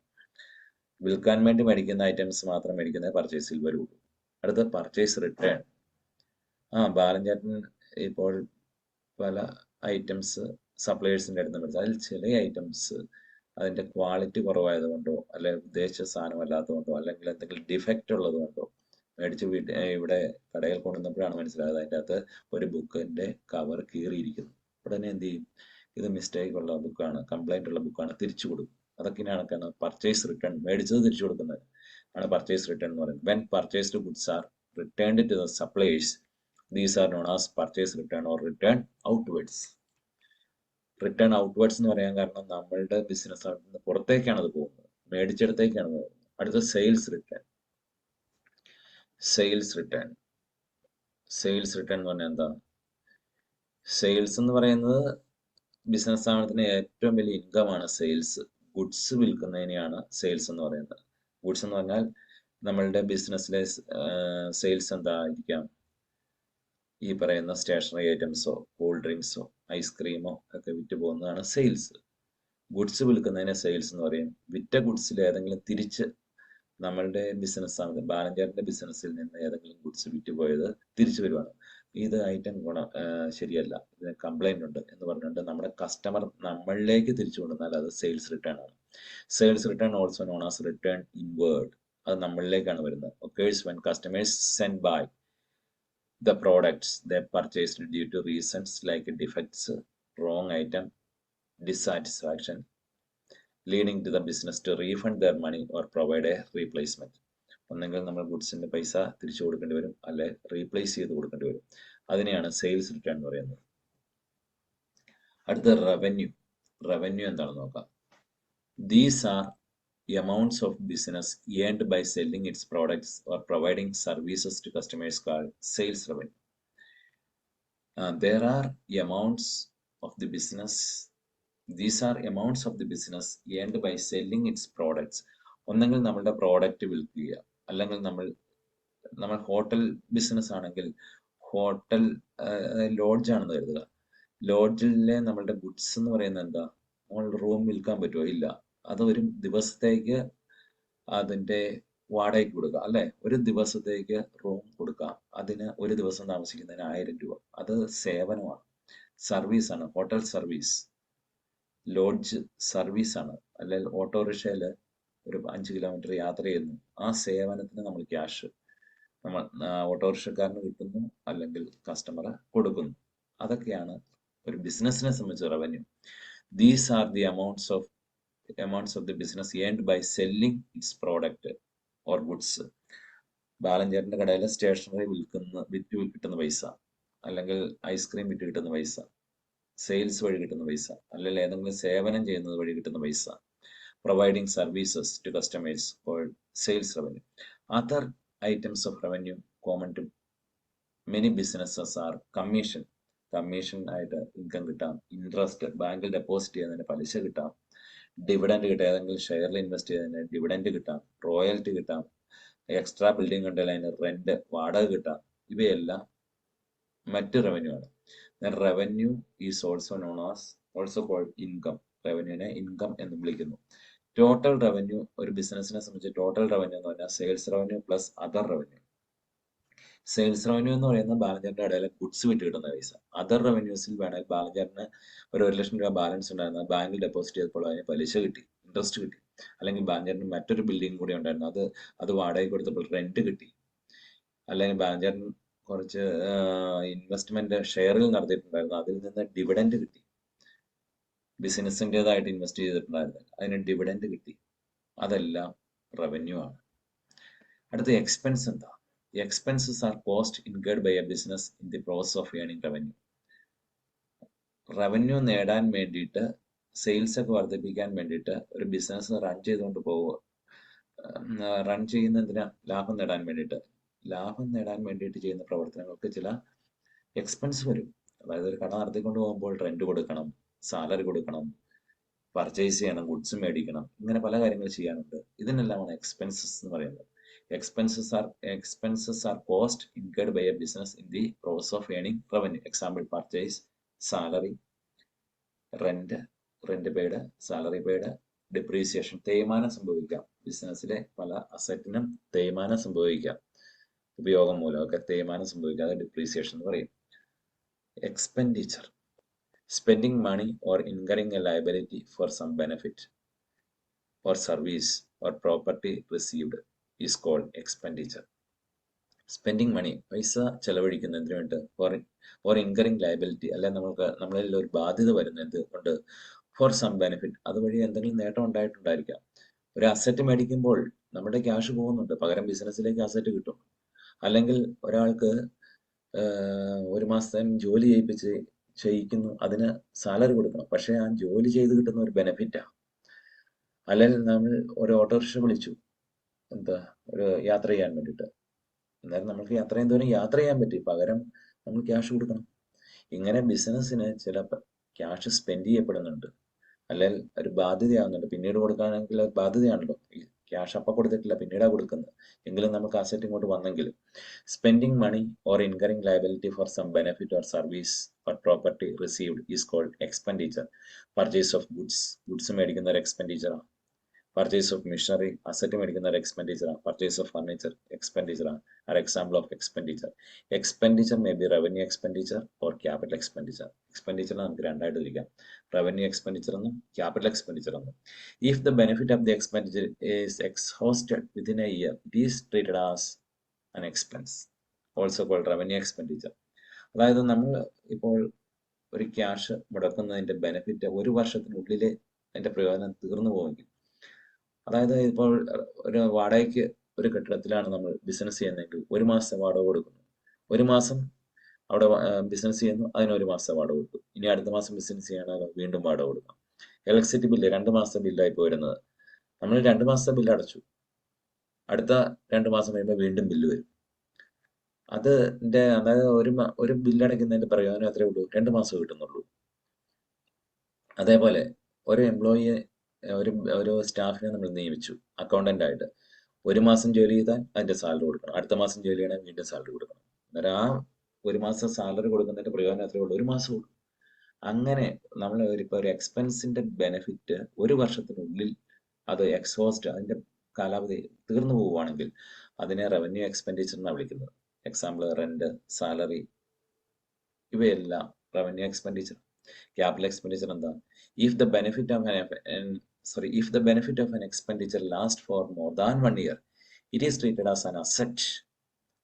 S1: വിൽക്കാൻ വേണ്ടി മേടിക്കുന്ന ഐറ്റംസ് മാത്രം മേടിക്കുന്നത് പർച്ചേസിൽ വരുള്ളൂ. അടുത്ത പർച്ചേസ് റിട്ടേൺ. ബാലൻചേട്ടൻ ഇപ്പോൾ പല ഐറ്റംസ് സപ്ലയേഴ്സിൻ്റെ അടുത്ത് മേടിച്ചു. അതിൽ ചില ഐറ്റംസ് അതിൻ്റെ ക്വാളിറ്റി കുറവായതുകൊണ്ടോ അല്ലെങ്കിൽ ഉദ്ദേശിച്ച സാധനം അല്ലാത്തതുകൊണ്ടോ അല്ലെങ്കിൽ എന്തെങ്കിലും ഡിഫക്റ്റ് ഉള്ളത് കൊണ്ടോ മേടിച്ച് ഇവിടെ കടയിൽ കൊണ്ടുവന്നപ്പോഴാണ് മനസ്സിലായത് അതിൻ്റെ അകത്ത് ഒരു ബുക്കിൻ്റെ കവർ കീറിയിരിക്കുന്നു. ഉടനെ എന്ത് ചെയ്യും? ഇത് മിസ്റ്റേക്ക് ഉള്ള ബുക്കാണ്, കംപ്ലൈൻ്റ് ഉള്ള ബുക്കാണ്, തിരിച്ചു കൊടുക്കും. അതൊക്കെയാണ് പർച്ചേസ് റിട്ടേൺ. മേടിച്ചത് തിരിച്ചു കൊടുക്കുന്നത് ആണ് പർച്ചേസ് റിട്ടേൺ എന്ന് പറയുന്നത്. When purchased goods are returned to the suppliers, these are known as purchase return or return outwards. Return outwards എന്ന് പറയാൻ കാരണം നമ്മളുടെ ബിസിനസ് പുറത്തേക്കാണ് അത് പോകുന്നത്, മേടിച്ചെടുത്തേക്കാണ് പോകുന്നത്. അടുത്ത സെയിൽസ് റിട്ടേൺ. സെയിൽസ് റിട്ടേൺ എന്ന് പറഞ്ഞാൽ എന്താ? സെയിൽസ് എന്ന് പറയുന്നത് ബിസിനസ് സ്ഥാപനത്തിന് ഏറ്റവും വലിയ ഇൻകമാണ് സെയിൽസ്. ഗുഡ്സ് വിൽക്കുന്നതിനെയാണ് സെയിൽസ് എന്ന് പറയുന്നത്. ഗുഡ്സ് എന്ന് പറഞ്ഞാൽ നമ്മളുടെ ബിസിനസ്സിലെ സെയിൽസ് എന്തായിരിക്കാം? ഈ പറയുന്ന സ്റ്റേഷനറി ഐറ്റംസോ കൂൾ ഡ്രിങ്ക്സോ ഐസ്ക്രീമോ ഒക്കെ വിറ്റ് പോകുന്നതാണ് സെയിൽസ്. ഗുഡ്സ് വിൽക്കുന്നതിനെ സെയിൽസ് എന്ന് പറയും. വിറ്റ ഗുഡ്സിൽ ഏതെങ്കിലും തിരിച്ച് നമ്മളുടെ ബിസിനസ് ആണ്, ബാലൻചേട്ടൻ്റെ ബിസിനസ്സിൽ നിന്ന് ഏതെങ്കിലും ഗുഡ്സ് വിറ്റുപോയത് തിരിച്ചു വരുവാണ്. ഇത് ഐറ്റം ശരിയല്ല, ഇതിന് കംപ്ലൈന്റ് ഉണ്ട് എന്ന് പറഞ്ഞുകൊണ്ട് നമ്മുടെ കസ്റ്റമർ നമ്മളിലേക്ക് തിരിച്ചു കൊണ്ടുവന്നാൽ അത് സെയിൽസ് റിട്ടേൺ ആണ്. Sales return also known as return inward. അത് നമ്മളിലേക്കാണ് വരുന്നത്. Occurs when customers send back the products they purchased due to reasons like defects, wrong item, dissatisfaction, leading to the business to refund their money or provide a replacement. ഒന്നെങ്കിൽ നമ്മൾ ഗുഡ്സിന്റെ പൈസ തിരിച്ചു കൊടുക്കേണ്ടി വരും, അല്ലെ റീപ്ലേസ് ചെയ്ത് കൊടുക്കേണ്ടി വരും. അതിനെയാണ് സെയിൽസ് റിട്ടേൺ എന്ന് പറയുന്നത്. അടുത്ത റവന്യൂ. റവന്യൂ എന്താണെന്ന് നോക്കാം. These are amounts of business earned by selling its products or providing services to customers called sales revenue. There are amounts of the business. These are amounts of the business earned by selling its products. ഒന്നെങ്കിൽ നമ്മളുടെ product വിൽക്കുക, അല്ലെങ്കിൽ നമ്മൾ hotel business ആണെങ്കിൽ hotel lodge ആണെന്ന് കരുതുക. ലോഡ്ജിലെ നമ്മളുടെ goods എന്ന് പറയുന്നത് എന്താ? നമ്മൾ റൂം വിൽക്കാൻ പറ്റുമോ? ഇല്ല. അത് ഒരു ദിവസത്തേക്ക് അതിൻ്റെ വാടകയ്ക്ക് കൊടുക്കുക, അല്ലെ? ഒരു ദിവസത്തേക്ക് റൂം കൊടുക്കാം. അതിന് ഒരു ദിവസം താമസിക്കുന്നതിന് 1000 രൂപ. അത് സേവനമാണ്, സർവീസാണ്. ഹോട്ടൽ സർവീസ്, ലോഡ്ജ് സർവീസ് ആണ്. അല്ലെങ്കിൽ ഓട്ടോറിക്ഷയിൽ ഒരു 5 കിലോമീറ്റർ യാത്ര ചെയ്യുന്നു, ആ സേവനത്തിന് നമ്മൾ ക്യാഷ് നമ്മൾ ഓട്ടോറിക്ഷക്കാരന് കിട്ടുന്നു, അല്ലെങ്കിൽ കസ്റ്റമർ കൊടുക്കുന്നു. അതൊക്കെയാണ് ഒരു ബിസിനസ്സിനെ സംബന്ധിച്ച് revenue. These are the amounts of the business earned by selling its product or goods. ബാലൻചേട്ടൻ്റെ കടയിൽ സ്റ്റേഷനറി വിറ്റ് കിട്ടുന്ന പൈസ, അല്ലെങ്കിൽ ഐസ്ക്രീം വിറ്റ് കിട്ടുന്ന പൈസ, സെയിൽസ് വഴി കിട്ടുന്ന പൈസ, അല്ലെങ്കിൽ ഏതെങ്കിലും സേവനം ചെയ്യുന്നത് വഴി കിട്ടുന്ന പൈസ. Providing services to customers called sales revenue. Other items of revenue common to many businesses are commission. Commission ആയിട്ട് ഇൻകം കിട്ടാം. ഇൻട്രസ്റ്റ്, ബാങ്കിൽ ഡെപ്പോസിറ്റ് ചെയ്യുന്നതിന് പലിശ കിട്ടാം. ഡിവിഡൻഡ് കിട്ടാം, ഏതെങ്കിലും ഷെയറിൽ ഇൻവെസ്റ്റ് ചെയ്തതിന് ഡിവിഡൻഡ് കിട്ടാം. റോയൽറ്റി കിട്ടാം. എക്സ്ട്രാ ബിൽഡിംഗ് ഉണ്ടെങ്കിൽ അതിന് റെന്റ്, വാടക കിട്ടാം. ഇവയെല്ലാം മറ്റ് റവന്യൂ ആണ്. Revenue is also called income. റവന്യൂവിനെ ഇൻകം എന്ന് വിളിക്കുന്നു. ടോട്ടൽ റവന്യൂ, ഒരു ബിസിനസിനെ സംബന്ധിച്ച് ടോട്ടൽ റവന്യൂ എന്ന് പറഞ്ഞാൽ sales revenue plus other revenue. Sales revenue എന്ന് പറയുന്നത് ബാലൻചേട്ടൻ്റെ ഇടയിൽ ഗുഡ്സ് വിറ്റ് കിട്ടുന്ന പൈസ. അതർ റവന്യൂസിൽ വേണമെങ്കിൽ ബാലൻചേട്ടന് ഒരു 1 ലക്ഷം രൂപ ബാലൻസ് ഉണ്ടായിരുന്ന ബാങ്കിൽ ഡെപ്പോസിറ്റ് ചെയ്തപ്പോൾ അതിന് പലിശ കിട്ടി, ഇൻട്രസ്റ്റ് കിട്ടി. അല്ലെങ്കിൽ ബാലൻചേട്ടന് മറ്റൊരു ബിൽഡിംഗ് കൂടി ഉണ്ടായിരുന്നു, അത് വാടകയ്ക്ക് കൊടുത്തപ്പോൾ റെന്റ് കിട്ടി. അല്ലെങ്കിൽ ബാലൻചേട്ടൻ കുറച്ച് ഇൻവെസ്റ്റ്മെന്റ് ഷെയറിൽ നടത്തിയിട്ടുണ്ടായിരുന്നു, അതിൽ നിന്ന് ഡിവിഡൻഡ് കിട്ടി. ബിസിനസിൻ്റെതായിട്ട് ഇൻവെസ്റ്റ് ചെയ്തിട്ടുണ്ടായിരുന്നു, അതിന് ഡിവിഡൻഡ് കിട്ടി. അതെല്ലാം റവന്യൂ ആണ്. അടുത്ത എക്സ്പെൻസ് എന്താ? Expenses are cost incurred by a business in the process of earning revenue. Revenue നേടാൻ വേണ്ടിയിട്ട് സെയിൽസ് ഒക്കെ വർദ്ധിപ്പിക്കാൻ വേണ്ടിയിട്ട് ഒരു ബിസിനസ് റൺ ചെയ്യുന്നതിന് ലാഭം നേടാൻ വേണ്ടിയിട്ട് ചെയ്യുന്ന പ്രവർത്തനങ്ങൾക്ക് ചില എക്സ്പെൻസ് വരും. അതായത് ഒരു കട നടത്തിക്കൊണ്ട് പോകുമ്പോൾ റെന്റ് കൊടുക്കണം, സാലറി കൊടുക്കണം, പർച്ചേസ് ചെയ്യണം, ഗുഡ്സ് മേടിക്കണം, ഇങ്ങനെ പല കാര്യങ്ങൾ ചെയ്യാനുണ്ട്. ഇതിനെല്ലാമാണ് എക്സ്പെൻസസ് എന്ന് പറയുന്നത്. Expenses are cost incurred by a business in the process of earning revenue. Example, purchase, salary, rent paid, salary paid, depreciation. തേയ്മാനം സംഭവിക്കാം. ബിസിനസ്സിലെ പല അസറ്റിനും തേയ്മാനം സംഭവിക്കാം. ഉപയോഗം മൂലമൊക്കെ തേയ്മാനം സംഭവിക്കാം. അത് ഡിപ്രീസിയേഷൻ എന്ന് പറയും. Expenditure. Spending money or incurring a liability for some benefit or service or property received is called expenditure. Spending money, പൈസ ചെലവഴിക്കുന്നതിന് വേണ്ടി or incurring liability, അല്ലെ നമ്മളിൽ ഒരു ബാധ്യത വരുന്നത് കൊണ്ട് for some benefit, അതുവഴി എന്തെങ്കിലും നേട്ടം ഉണ്ടായിട്ടുണ്ടായിരിക്കാം. ഒരു അസറ്റ് മേടിക്കുമ്പോൾ നമ്മുടെ ക്യാഷ് പോകുന്നുണ്ട്, പകരം ബിസിനസ്സിലേക്ക് അസറ്റ് കിട്ടും. അല്ലെങ്കിൽ ഒരാൾക്ക് ഒരു മാസം ജോലി ചെയ്യിക്കുന്നു, അതിന് സാലറി കൊടുക്കണം, പക്ഷെ ആ ജോലി ചെയ്ത് കിട്ടുന്ന ഒരു ബെനിഫിറ്റാ. അല്ലെങ്കിൽ നമ്മൾ ഒരു ഓട്ടോറിക്ഷ വിളിച്ചു, ഒരു യാത്ര ചെയ്യാൻ വേണ്ടിയിട്ട്, എന്നാലും നമുക്ക് അത്രയും ദൂരം യാത്ര ചെയ്യാൻ പറ്റി, പകരം നമ്മൾ ക്യാഷ് കൊടുക്കണം. ഇങ്ങനെ ബിസിനസ്സിന് ചില ക്യാഷ് സ്പെൻഡ് ചെയ്യപ്പെടുന്നുണ്ട്, അല്ലെങ്കിൽ ഒരു ബാധ്യതയാവുന്നുണ്ട്. പിന്നീട് കൊടുക്കാനെങ്കിൽ അത് ബാധ്യതയാണല്ലോ. ഈ ക്യാഷ് അപ്പം കൊടുത്തിട്ടില്ല, പിന്നീടാണ് കൊടുക്കുന്നത്, എങ്കിലും നമുക്ക് അസറ്റ് ഇങ്ങോട്ട് വന്നെങ്കിൽ. Spending money or incurring liability for some benefit or service or property received is called expenditure. Purchase of goods മേടിക്കുന്ന ഒരു എക്സ്പെൻഡിച്ചറാണ്. പർച്ചേസ് ഓഫ് മിഷനറി, അസറ്റ് മേടിക്കുന്ന ഒരു എക്സ്പെൻഡിച്ചറാണ്. പർച്ചേസ് ഓഫ് ഫർണിച്ചർ എക്സ്പെൻഡിച്ചറാണ്. Are example of expenditure. Expenditure may be revenue expenditure or capital expenditure. എക്സ്പെൻഡിച്ചറിനെ നമുക്ക് രണ്ടായിട്ട് തിരിക്കാം, റവന്യൂ എക്സ്പെൻഡിച്ചർ എന്നും ക്യാപിറ്റൽ എക്സ്പെൻഡിച്ചർ എന്നും. If the benefit of the expenditure is exhausted within a year, it is treated as an expense, also called revenue expenditure. അതായത് നമ്മൾ ഇപ്പോൾ ഒരു ക്യാഷ് മുടക്കുന്നതിന്റെ ബെനിഫിറ്റ് ഒരു വർഷത്തിനുള്ളിൽ അതിന്റെ പ്രയോജനം തീർന്നു പോവുമെങ്കിൽ, അതായത് ഇപ്പോൾ ഒരു വാടകയ്ക്ക് ഒരു കെട്ടിടത്തിലാണ് നമ്മൾ ബിസിനസ് ചെയ്യുന്നതെങ്കിൽ ഒരു മാസം വാടക കൊടുക്കുന്നു, ഒരു മാസം അവിടെ ബിസിനസ് ചെയ്യുന്നു, അതിനൊരു മാസം വാടക കൊടുക്കും. ഇനി അടുത്ത മാസം ബിസിനസ് ചെയ്യണമെങ്കിൽ വീണ്ടും വാടക കൊടുക്കണം. ഇലക്ട്രിസിറ്റി ബില്ല് 2 മാസത്തെ ബില്ലായി പോരുന്നത്, നമ്മൾ 2 മാസത്തെ ബില്ല് അടച്ചു, അടുത്ത 2 മാസം കഴിയുമ്പോൾ വീണ്ടും ബില്ല് വരും. അതായത് ഒരു ബില്ല് അടയ്ക്കുന്നതിന്റെ പ്രയോജനം എത്രയേ ഉള്ളൂ? 2 മാസം കിട്ടുന്നുള്ളൂ. അതേപോലെ ഒരു എംപ്ലോയിയെ, ഒരു സ്റ്റാഫിനെ നമ്മൾ നിയമിച്ചു അക്കൗണ്ടന്റ് ആയിട്ട്. ഒരു മാസം ജോലി ചെയ്താൽ അതിന്റെ സാലറി കൊടുക്കണം, അടുത്ത മാസം ജോലി ചെയ്യണേ വീണ്ടും സാലറി കൊടുക്കണം. അന്നേരം ആ ഒരു മാസം സാലറി കൊടുക്കുന്നതിന്റെ പ്രയോജനം എത്രയേ ഉള്ളൂ? 1 മാസം ഉള്ളൂ. അങ്ങനെ നമ്മൾ ഇപ്പോൾ ഒരു എക്സ്പെൻസിന്റെ ബെനിഫിറ്റ് ഒരു വർഷത്തിനുള്ളിൽ അത് എക്സ്ഹോസ്റ്റ്, അതിന്റെ കാലാവധി തീർന്നു പോവുകയാണെങ്കിൽ അതിനെ റവന്യൂ എക്സ്പെൻഡിച്ചർ എന്നാണ് വിളിക്കുന്നത്. എക്സാമ്പിൾ റെന്റ്, സാലറി, ഇവയെല്ലാം റവന്യൂ എക്സ്പെൻഡിച്ചർ. ക്യാപിറ്റൽ എക്സ്പെൻഡിച്ചർ എന്താ? If the benefit of an expenditure lasts for more than 1 year, it is treated as an asset,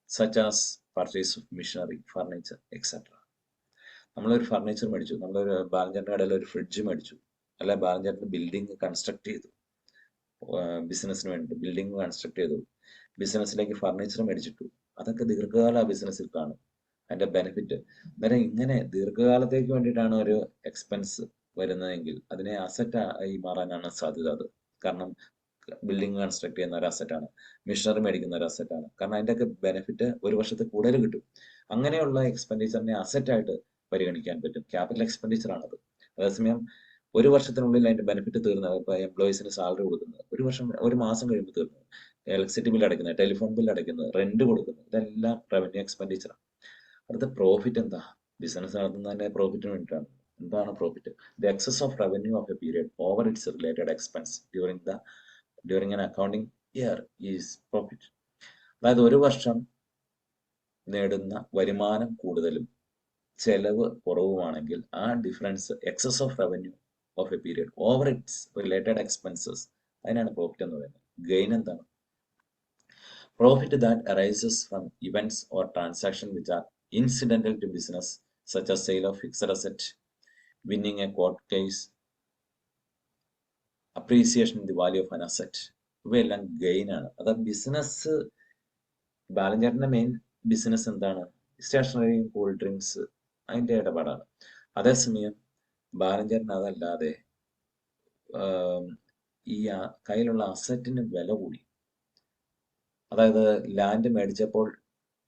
S1: such as purchase of machinery, furniture, etc. നമ്മളൊരു furniture മേടിച്ചു, നമ്മളൊരു ബാലഞ്ചേട്ടൻ്റെ കടയിൽ ഒരു fridge മേടിച്ചു, അല്ല ബാലഞ്ചേട്ടൻ്റെ building construct ചെയ്തു, ബിസിനസ്സിന് വേണ്ടി ബിൽഡിംഗ് കൺസ്ട്രക്ട് ചെയ്തു, ബിസിനസ്സിലേക്ക് ഫർണിച്ചർ മേടിച്ചിട്ടു, അതൊക്കെ ദീർഘകാല ബിസിനസ്സിൽ കാണും അതിന്റെ ബെനിഫിറ്റ്. അന്നേരം ഇങ്ങനെ ദീർഘകാലത്തേക്ക് വേണ്ടിയിട്ടാണ് ഒരു എക്സ്പെൻസ് വരുന്നതെങ്കിൽ അതിനെ അസറ്റ് ആയി മാറാനാണ് സാധ്യത. അത് കാരണം ബിൽഡിംഗ് കൺസ്ട്രക്ട് ചെയ്യുന്ന ഒരു അസറ്റാണ്, മിഷനറി മേടിക്കുന്ന ഒരു അസറ്റാണ്, കാരണം അതിൻ്റെയൊക്കെ ബെനിഫിറ്റ് ഒരു വർഷത്തിൽ കൂടുതൽ കിട്ടും. അങ്ങനെയുള്ള എക്സ്പെൻഡിച്ചറിനെ അസറ്റായിട്ട് പരിഗണിക്കാൻ പറ്റും. ക്യാപിറ്റൽ എക്സ്പെൻഡിച്ചർ ആണത്. അതേസമയം ഒരു വർഷത്തിനുള്ളിൽ അതിന്റെ ബെനിഫിറ്റ് തീർന്നത്, ഇപ്പോൾ എംപ്ലോയീസിന് സാലറി കൊടുക്കുന്നത് ഒരു മാസം കഴിയുമ്പോൾ തീർന്നു, ഇലക്ട്രിസിറ്റി ബില്ല് അടയ്ക്കുന്നത്, ടെലിഫോൺ ബില്ല് അടയ്ക്കുന്നത്, റെന്റ് കൊടുക്കുന്നത്, ഇതെല്ലാം റവന്യൂ എക്സ്പെൻഡിച്ചറാണ്. അടുത്ത പ്രോഫിറ്റ് എന്താ? ബിസിനസ് നടത്തുന്നതിന്റെ പ്രോഫിറ്റിന് വേണ്ടിയിട്ടാണ്. എന്താണ് profit? The excess of revenue of a period over its related expense during an accounting year is profit. അതായത് ഒരു വർഷം നേടുന്ന വരുമാനം കൂടുതലും ചെലവ് കുറവുമാണെങ്കിൽ ആ difference, excess of revenue of a period over its related expenses, അതിനാണ് പ്രോഫിറ്റ് എന്ന് പറയുന്നത്. ഗെയിൻ എന്താണ്? Profit that arises from events or transactions which are incidental to business, such as sale of fixed asset, winning a court case, appreciation in the value of an asset, ഇവയെല്ലാം gain ആണ്. അത് business, ബാലഞ്ചേട്ടന്റെ main business എന്താണ്? സ്റ്റേഷനറിയും cool drinks, അതിന്റെ ഇടപാടാണ്. അതേസമയം ബാലഞ്ചേട്ടൻ അതല്ലാതെ ഈ കയ്യിലുള്ള അസറ്റിന് വില കൂടി. അതായത് ലാൻഡ് മേടിച്ചപ്പോൾ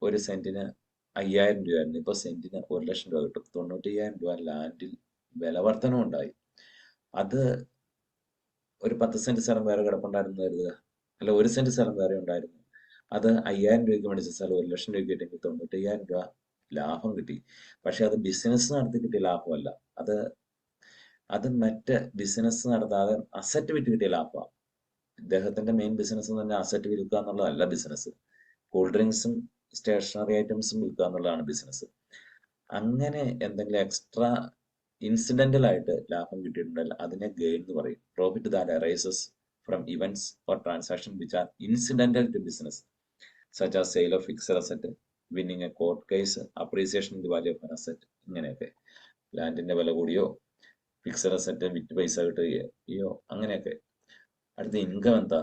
S1: ഒരു സെന്റിന് 5000 രൂപയായിരുന്നു. ഇപ്പോൾ സെന്റിന് 1,00,000 രൂപ കിട്ടും. 95,000 രൂപ ലാൻഡിൽ വില വർധനം ഉണ്ടായി. അത് ഒരു 10 സെന്റ് സ്ഥലം വേറെ കിടപ്പുണ്ടായിരുന്നു കരുതുക, അല്ല 1 സെന്റ് സ്ഥലം വേറെ ഉണ്ടായിരുന്നു. അത് 5000 രൂപയ്ക്ക് മേടിച്ച സ്ഥലം 1,00,000 രൂപയ്ക്ക് കിട്ടിയെങ്കിൽ 95,000 രൂപ ലാഭം കിട്ടി. പക്ഷെ അത് ബിസിനസ് നടത്തി കിട്ടിയ ലാഭമല്ല, അത് അത് മറ്റ് ബിസിനസ് നടത്താതെ അസറ്റ് വിറ്റ് കിട്ടിയ ലാഭമാണ്. ഇദ്ദേഹത്തിന്റെ മെയിൻ ബിസിനസ് എന്ന് പറഞ്ഞാൽ അസറ്റ് വിൽക്കുക എന്നുള്ളതല്ല ബിസിനസ്. കൂൾ ഡ്രിങ്ക്സും സ്റ്റേഷനറി ഐറ്റംസും വിൽക്കുക എന്നുള്ളതാണ് ബിസിനസ്. അങ്ങനെ എന്തെങ്കിലും എക്സ്ട്രാ ഇൻസിഡന്റൽ ആയിട്ട് ലാഭം കിട്ടിയിട്ടുണ്ടെങ്കിൽ അതിനെ ഗെയിൻ എന്ന് പറയും. Profit that arises from events or transaction which are incidental to business such as sale of fixed asset, winning a court case, appreciation in the value of an asset. ഇങ്ങനെയൊക്കെ ലാൻഡിന്റെ വില കൂടിയോ, ഫിക്സഡ് അസറ്റ് വിറ്റ് പൈസ കിട്ടുകയോ, അങ്ങനെയൊക്കെ. അടുത്ത income എന്താ?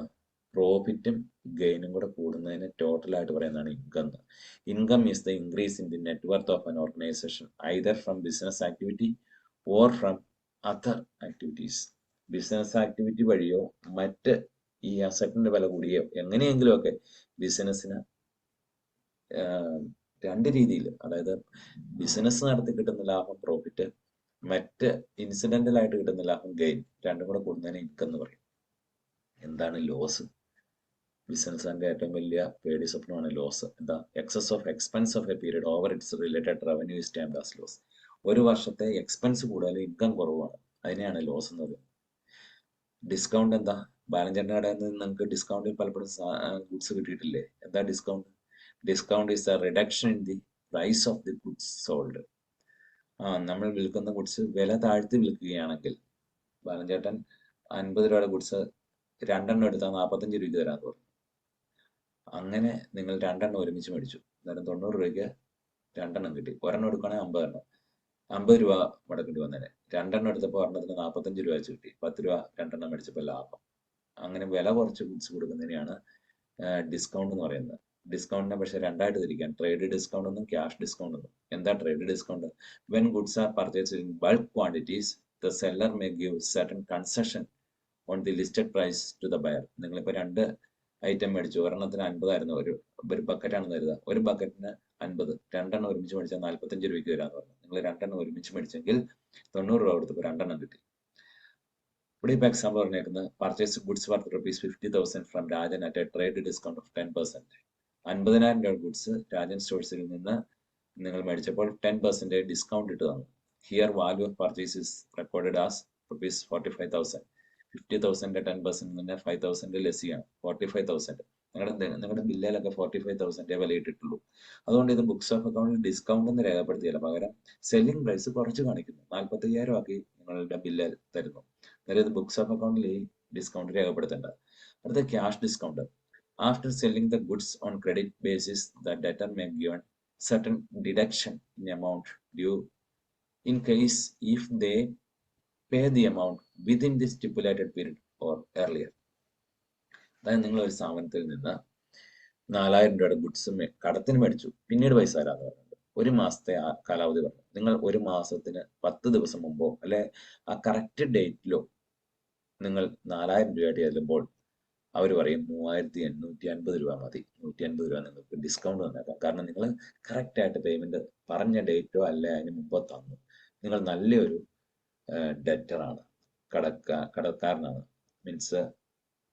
S1: പ്രോഫിറ്റും ഗെയിനും കൂടെ കൂടുന്നതിന് ടോട്ടലായിട്ട് പറയുന്നതാണ് income. Income is the increase in the net worth of an organisation either from business activity or from other activities. Business activity വഴിയോ മറ്റ് ഈ അസറ്റിന്റെ വില കൂടിയോ എങ്ങനെയെങ്കിലും ഒക്കെ ബിസിനസ്സിന് രണ്ട് രീതിയിൽ, അതായത് ബിസിനസ് നടത്തി കിട്ടുന്ന ലാഭം പ്രോഫിറ്റ്, മറ്റ് ഇൻസിഡന്റൽ ആയിട്ട് കിട്ടുന്ന ലാഭം ഗെയിൻ, രണ്ടും കൂടെ കൂടുന്നതിന് ഇൻകം എന്ന് പറയും. എന്താണ് ലോസ്? ബിസിനസ്സിന്റെ ഏറ്റവും വലിയ പേടി സ്വപ്നമാണ് ലോസ്. എന്താ? Excess of expense of a period over its related revenue is termed as loss. ഒരു വർഷത്തെ എക്സ്പെൻസ് കൂടുതലും ഇൻകം കുറവാണ്, അതിനെയാണ് ലോസ് എന്ന് പറയുന്നത്. ഡിസ്കൗണ്ട് എന്താ? ബാലൻചേട്ടൻ്റെ കടയിൽ നിന്ന് നിങ്ങൾക്ക് ഡിസ്കൗണ്ടിൽ പലപ്പോഴും ഗുഡ്സ് കിട്ടിയിട്ടില്ലേ? എന്താ discount? Discount is a reduction in the price of the goods sold. നമ്മൾ വിൽക്കുന്ന ഗുഡ്സ് വില താഴ്ത്തി വിൽക്കുകയാണെങ്കിൽ, ബാലൻചേട്ടൻ 50 രൂപയുടെ ഗുഡ്സ് 2 എണ്ണം എടുത്താൽ 45 രൂപയ്ക്ക് തരാമെന്ന് പറഞ്ഞു. അങ്ങനെ നിങ്ങൾ 2 എണ്ണം ഒരുമിച്ച് മേടിച്ചു, അന്നേരം 90 രൂപയ്ക്ക് 2 എണ്ണം കിട്ടി. ഒരെണ്ണം എടുക്കുകയാണെങ്കിൽ 50 എണ്ണം, 50 രൂപ മുടക്കേണ്ടി വന്നേനെ. 2 എണ്ണം എടുത്തപ്പോൾ ഒരെണ്ണത്തിന് 45 രൂപ വെച്ച് കിട്ടി. 10 രൂപ 2 എണ്ണം മേടിച്ചപ്പോൾ ലാഭം. അങ്ങനെ വില കുറച്ച് ഗുഡ്സ് കൊടുക്കുന്നതിനെയാണ് ഡിസ്കൗണ്ട് എന്ന് പറയുന്നത്. ഡിസ്കൗണ്ടിനെ പക്ഷെ രണ്ടായിട്ട് തിരിക്കാം, ട്രേഡ് ഡിസ്കൗണ്ട് എന്നും ക്യാഷ് ഡിസ്കൗണ്ട് എന്നും. എന്താ trade discount? When goods are purchased in bulk quantities the seller may give certain concession on the listed price to the buyer. നിങ്ങളിപ്പോൾ 2 ഐറ്റം മേടിച്ചു, ഒരെണ്ണത്തിന് 50 ആയിരുന്നു, ഒരു ബക്കറ്റാണെന്ന് കരുതുക. ഒരു ബക്കറ്റിന് 50, 2 എണ്ണം ഒരുമിച്ച് മേടിച്ചാൽ 45 രൂപയ്ക്ക് വരാമെന്ന് പറഞ്ഞു. നിങ്ങൾ 2 എണ്ണം ഒരുമിച്ച് മേടിച്ചെങ്കിൽ 90 രൂപ കൊടുത്തപ്പോൾ 2 എണ്ണം കിട്ടി. ഇവിടെ ഇപ്പോൾ എക്സാമ്പിൾ പറഞ്ഞേക്കുന്നത്, purchase goods worth ₹50,000 from Rajan at A trade discount of 10%. 50,000 രൂപ ഗുഡ്സ് രാജൻ സ്റ്റോഴ്സിൽ നിന്ന് നിങ്ങൾ മേടിച്ചപ്പോൾ 10% ഡിസ്കൗണ്ട് ഇട്ട് തന്നു. Here value of purchase is recorded as ₹45,000. 50,000 10% തന്നെ 5,000 ലെസ് ചെയ്യണം, 45,000. നിങ്ങളുടെ ബില്ലിലൊക്കെ 45,000 വില ഇട്ടിട്ടുള്ളൂ. അതുകൊണ്ട് ഇത് ബുക്സ് ഓഫ് അക്കൗണ്ടിൽ ഡിസ്കൗണ്ട് എന്ന് രേഖപ്പെടുത്തിയല്ല, പകരം സെല്ലിംഗ് പ്രൈസ് കുറച്ച് കാണിക്കുന്നു, 45,000 ആക്കി നിങ്ങളുടെ ബില്ലിൽ തരുന്നു. അതായത് ഇത് ബുക്സ് ഓഫ് അക്കൗണ്ടിൽ ഈ ഡിസ്കൗണ്ട് രേഖപ്പെടുത്തേണ്ട. അടുത്ത cash discount. After selling the goods on credit basis the debtor may given certain deduction in amount due in case if they pay the amount within the stipulated period or earlier. അതായത് നിങ്ങൾ ഒരു സ്ഥാപനത്തിൽ നിന്ന് 4,000 രൂപയുടെ goods കടത്തിന് മേടിച്ചു, പിന്നീട് പൈസ തരാമെന്ന് പറഞ്ഞിട്ടുണ്ട്. 1 മാസത്തെ കാലാവധി പറഞ്ഞു. നിങ്ങൾ 1 മാസത്തിന് 10 ദിവസം മുമ്പോ അല്ലെ ആ കറക്റ്റ് ഡേറ്റിലോ നിങ്ങൾ 4,000 രൂപയായിട്ട് ചെല്ലുമ്പോൾ അവർ പറയും 3,850 രൂപ മതി, 150 രൂപ നിങ്ങൾക്ക് ഡിസ്കൗണ്ട് തന്നേക്കാം. കാരണം നിങ്ങൾ കറക്റ്റായിട്ട് പേയ്മെന്റ് പറഞ്ഞ ഡേറ്റോ അല്ല അതിന് മുമ്പോ തന്നു. നിങ്ങൾ നല്ലൊരു ഡെറ്ററാണ്, കടക്കാരനാണ്. മീൻസ്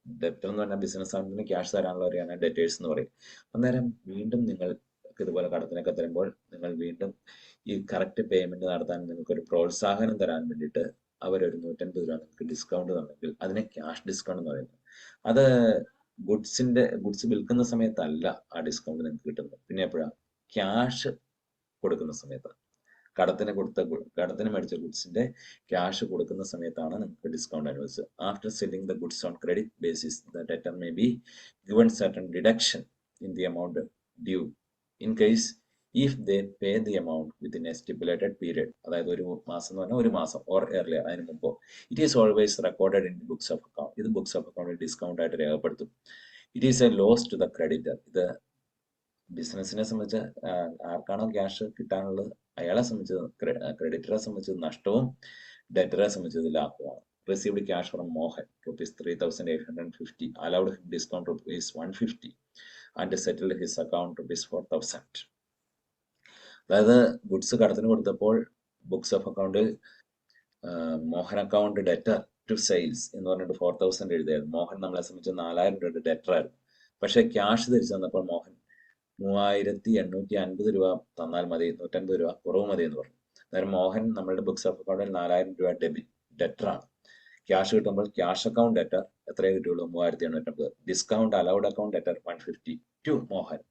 S1: ഡെറ്റർ എന്ന് പറഞ്ഞാൽ ബിസിനസ് ആണെങ്കിൽ ക്യാഷ് തരാനുള്ളവരെയാണ് ഡെറ്റേഴ്സ് എന്ന് പറയും. അന്നേരം വീണ്ടും നിങ്ങൾ ഇതുപോലെ കടത്തിനൊക്കെ തരുമ്പോൾ നിങ്ങൾ വീണ്ടും ഈ കറക്റ്റ് പേയ്മെന്റ് നടത്താൻ നിങ്ങൾക്കൊരു പ്രോത്സാഹനം തരാൻ വേണ്ടിയിട്ട് അവരൊരു 150 രൂപ നിങ്ങൾക്ക് ഡിസ്കൗണ്ട് തന്നെങ്കിൽ അതിനെ ക്യാഷ് ഡിസ്കൗണ്ട് എന്ന് പറയുന്നത്. അത് ഗുഡ്സ് വിൽക്കുന്ന സമയത്തല്ല ആ ഡിസ്കൗണ്ട് നിങ്ങൾക്ക് കിട്ടുന്നത്, പിന്നെ എപ്പോഴാണ്? ക്യാഷ് കൊടുക്കുന്ന സമയത്താണ്. കടത്തിന് മേടിച്ച ഗുഡ്സിന്റെ ക്യാഷ് കൊടുക്കുന്ന സമയത്താണ് നിങ്ങൾക്ക് ഡിസ്കൗണ്ട് അനുവദിച്ചത്. After selling the goods on credit basis the debtor may be given certain deduction in the amount due in case if they pay the amount within A stipulated period. അതായത് 1 മാസം എന്ന് പറഞ്ഞാൽ 1 മാസം or earlier, അതിന് മുമ്പോ. It is always recorded in books of account. ഇത് books of അക്കൗണ്ടിൽ discount ആയിട്ട് രേഖപ്പെടുത്തും. It is a loss to the creditor. ഇത് ബിസിനസിനെ സംബന്ധിച്ച് ആർക്കാണോ ക്യാഷ് കിട്ടാനുള്ളത് അയാളെ സംബന്ധിച്ച്, ക്രെഡിറ്ററെ സംബന്ധിച്ച് നഷ്ടവും ഡെറ്ററെ സംബന്ധിച്ച് ലാഭമാണ്. received cash from Mohan, rupees 3,850, allowed him discount rupees 150, and settled his account rupees 4,000. അതായത് ഗുഡ്സ് കടത്തിന് കൊടുത്തപ്പോൾ ബുക്സ് ഓഫ് അക്കൗണ്ടിൽ Mohan account debtor to sales എന്ന് പറഞ്ഞിട്ട് 4,000 എഴുതിയായിരുന്നു. മോഹൻ നമ്മളെ സംബന്ധിച്ച് 4,000 രൂപയുടെ ഡെറ്റർ ആയിരുന്നു. പക്ഷെ ക്യാഷ് തിരിച്ചു തന്നപ്പോൾ മോഹൻ 3,850 രൂപ തന്നാൽ മതി, 150 രൂപ കുറവ് മതി എന്ന് പറഞ്ഞു. അന്നേരം മോഹൻ നമ്മളുടെ ബുക്സ് ഓഫ് അക്കൗണ്ടിൽ 4,000 രൂപ ഡെറ്റർ ആണ്. ക്യാഷ് കിട്ടുമ്പോൾ ക്യാഷ് അക്കൗണ്ട് ഡെറ്റർ എത്രയേ കിട്ടുള്ളൂ? 3,850. Discount allowed account debtor 150 to Mohan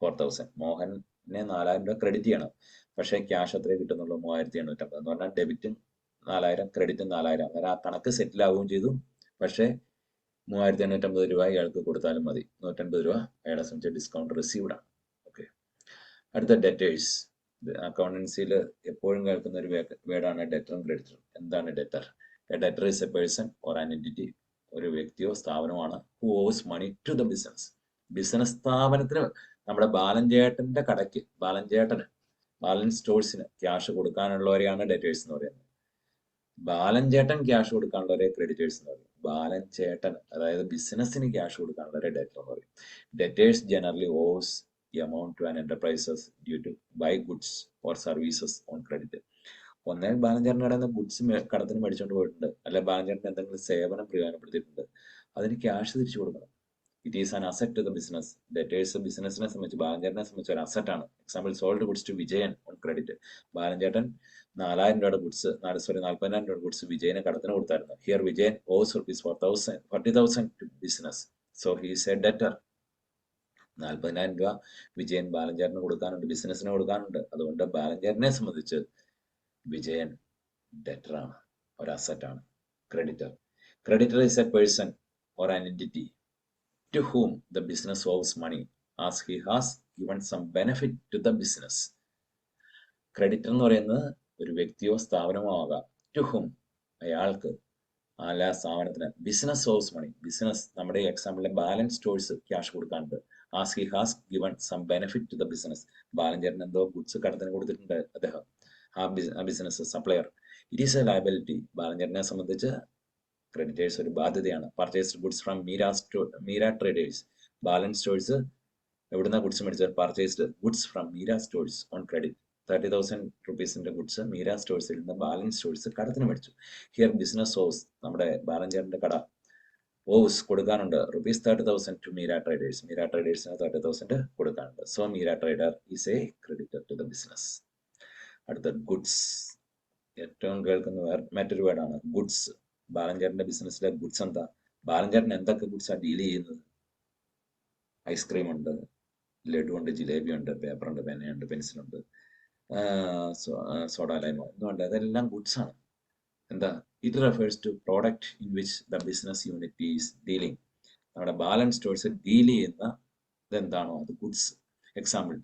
S1: 4,000. മോഹനെ 4,000 രൂപ ക്രെഡിറ്റ് ചെയ്യണം. പക്ഷേ ക്യാഷ് എത്രയേ കിട്ടുന്നുള്ളൂ? 3,850 എന്ന് പറഞ്ഞാൽ ഡെബിറ്റും 4,000 ക്രെഡിറ്റും 4,000. അന്നേരം ആ കണക്ക് സെറ്റിൽ ആവുകയും ചെയ്തു. പക്ഷേ 3,850 രൂപ ഇയാൾക്ക് കൊടുത്താലും മതി. 150 രൂപ അയാളെ സംബന്ധിച്ച് ഡിസ്കൗണ്ട് റിസീവ്ഡ് ആണ്. ഓക്കെ. അടുത്ത ഡെറ്റേഴ്സ്. അക്കൗണ്ടൻസിയിൽ എപ്പോഴും കേൾക്കുന്ന ഒരു വേർഡാണ് ഡെറ്ററും ക്രെഡിറ്ററും. എന്താണ് debtor? A debtor is a person or an entity, ഒരു വ്യക്തിയോ സ്ഥാപനമാണ്, who owes money to the business. Business സ്ഥാപനത്തിന്, നമ്മുടെ ബാലൻചേട്ടന്റെ കടയ്ക്ക്, ബാലൻസ് സ്റ്റോഴ്സിന് ക്യാഷ് കൊടുക്കാനുള്ളവരെയാണ് ഡെറ്റേഴ്സ് എന്ന് പറയുന്നത്. ബാലൻചേട്ടൻ ക്യാഷ് കൊടുക്കാനുള്ളവരെ ക്രെഡിറ്റേഴ്സ് എന്ന് പറയും. ബാലൻചേട്ടൻ, അതായത് ബിസിനസ്സിന് ക്യാഷ് കൊടുക്കാനുള്ളവരെ ഡെറ്റർ എന്ന് പറയും. Debtors generally owes amount to an enterprises due to buy goods or services on credit. ഒന്നേ ബാലൻചേട്ടൻ കടന്ന് ഗുഡ്സ് കടത്തിന് മേടിച്ചുകൊണ്ട് പോയിട്ടുണ്ട്, അല്ലെ ബാലൻചേട്ടൻ എന്തെങ്കിലും സേവനം പ്രയോജനപ്പെടുത്തിയിട്ടുണ്ട്, അതിന് ക്യാഷ് തിരിച്ചു കൊടുക്കണം. It is an asset to the business. Debtors ബിസിനസിനെ സംബന്ധിച്ച്, ബാലൻചേട്ടനെ സംബന്ധിച്ച് ഒരു അസറ്റ് ആണ്. Example, sold goods to Vijayan on credit. ബാലൻചേട്ടൻ 4,000 രൂപയുടെ ഗുഡ്സ് 40,000 രൂപയുടെ ഗുഡ്സ് വിജയനെ കടത്തിന് കൊടുത്തായിരുന്നു. Here Vijayan owes rupees 40,000 to business, so he is a debtor. 40,000 രൂപ വിജയൻ ബാലൻചേട്ടന് കൊടുക്കാനുണ്ട്, ബിസിനസ്സിന് കൊടുക്കാനുണ്ട്. അതുകൊണ്ട് ബാലൻചേട്ടനെ സംബന്ധിച്ച് വിജയൻ ഡെറ്റർ ആണ്, ഒരു അസറ്റ് ആണ്. Creditor. Creditor is a person or an entity to whom the business owes money as he has given some benefit to the business. Creditor എന്ന് പറയുന്നത് ഒരു വ്യക്തിയോ സ്ഥാപനമോ ആകാം. ടു ഹൂം, അയാൾക്ക്, അല്ല സ്ഥാപനത്തിന്, ബിസിനസ് ഓവ്സ് മണി, ബിസിനസ്, നമ്മുടെ എക്സാമ്പിളിലെ ബാലൻസ് സ്റ്റോഴ്സ് ക്യാഷ് കൊടുക്കാനുണ്ട്. As he has given some benefit to the business. ബാലൻചേട്ടൻ എന്തോ ഗുഡ്സ് കടത്തിന് കൊടുത്തിട്ടുണ്ട് അദ്ദേഹം, ആ business supplier. It is a liability. ബാലൻചേട്ടനെ സംബന്ധിച്ച് ക്രെഡിറ്റേഴ്സ് ഒരു ബാധ്യതയാണ്. Purchased goods from Meera traders. Balan's stores എവിടുന്ന ഗുഡ്സ് മേടിച്ചത്? Purchased goods from Meera stores on credit. 30,000 റുപ്പീസിന്റെ ഗുഡ്സ് മീര സ്റ്റോഴ്സിൽ നിന്ന് ബാലൻസ് സ്റ്റോഴ്സ് കടത്തിന് മേടിച്ചു. ഹിയർ ബിസിനസ് ഓസ്, നമ്മുടെ ബാലൻചേട്ടന്റെ കട ഓസ് കൊടുക്കാനുണ്ട്, ₹30,000 ടു മീര ട്രേഡേഴ്സ്. മീര ട്രേഡേഴ്സിന് 30,000 കൊടുക്കാനുണ്ട്. So Meera trader is a creditor to the business. അടുത്ത ഗുഡ്സ്. ഏറ്റവും കേൾക്കുന്ന മറ്റൊരു വേർഡാണ് ഗുഡ്സ്. ബാലൻചേട്ടന്റെ ബിസിനസ്സിലെ ഗുഡ്സ് എന്താ? ബാലൻചേട്ടൻ എന്തൊക്കെ ഗുഡ്സാണ് ഡീൽ ചെയ്യുന്നത്? ഐസ്ക്രീം ഉണ്ട്, ലഡു ഉണ്ട്, ജിലേബി ഉണ്ട്, പേപ്പർ ഉണ്ട്, പെനയുണ്ട്, പെൻസിലുണ്ട്, സോഡ ലൈമോ എന്നുണ്ട്. അതെല്ലാം ഗുഡ്സ് ആണ്. എന്താ? It refers to product in which the business unit is dealing. നമ്മുടെ ബാലൻസ് സ്റ്റോഴ്സ് ഡീൽ ചെയ്യുന്ന ഇതെന്താണോ അത് goods. Example,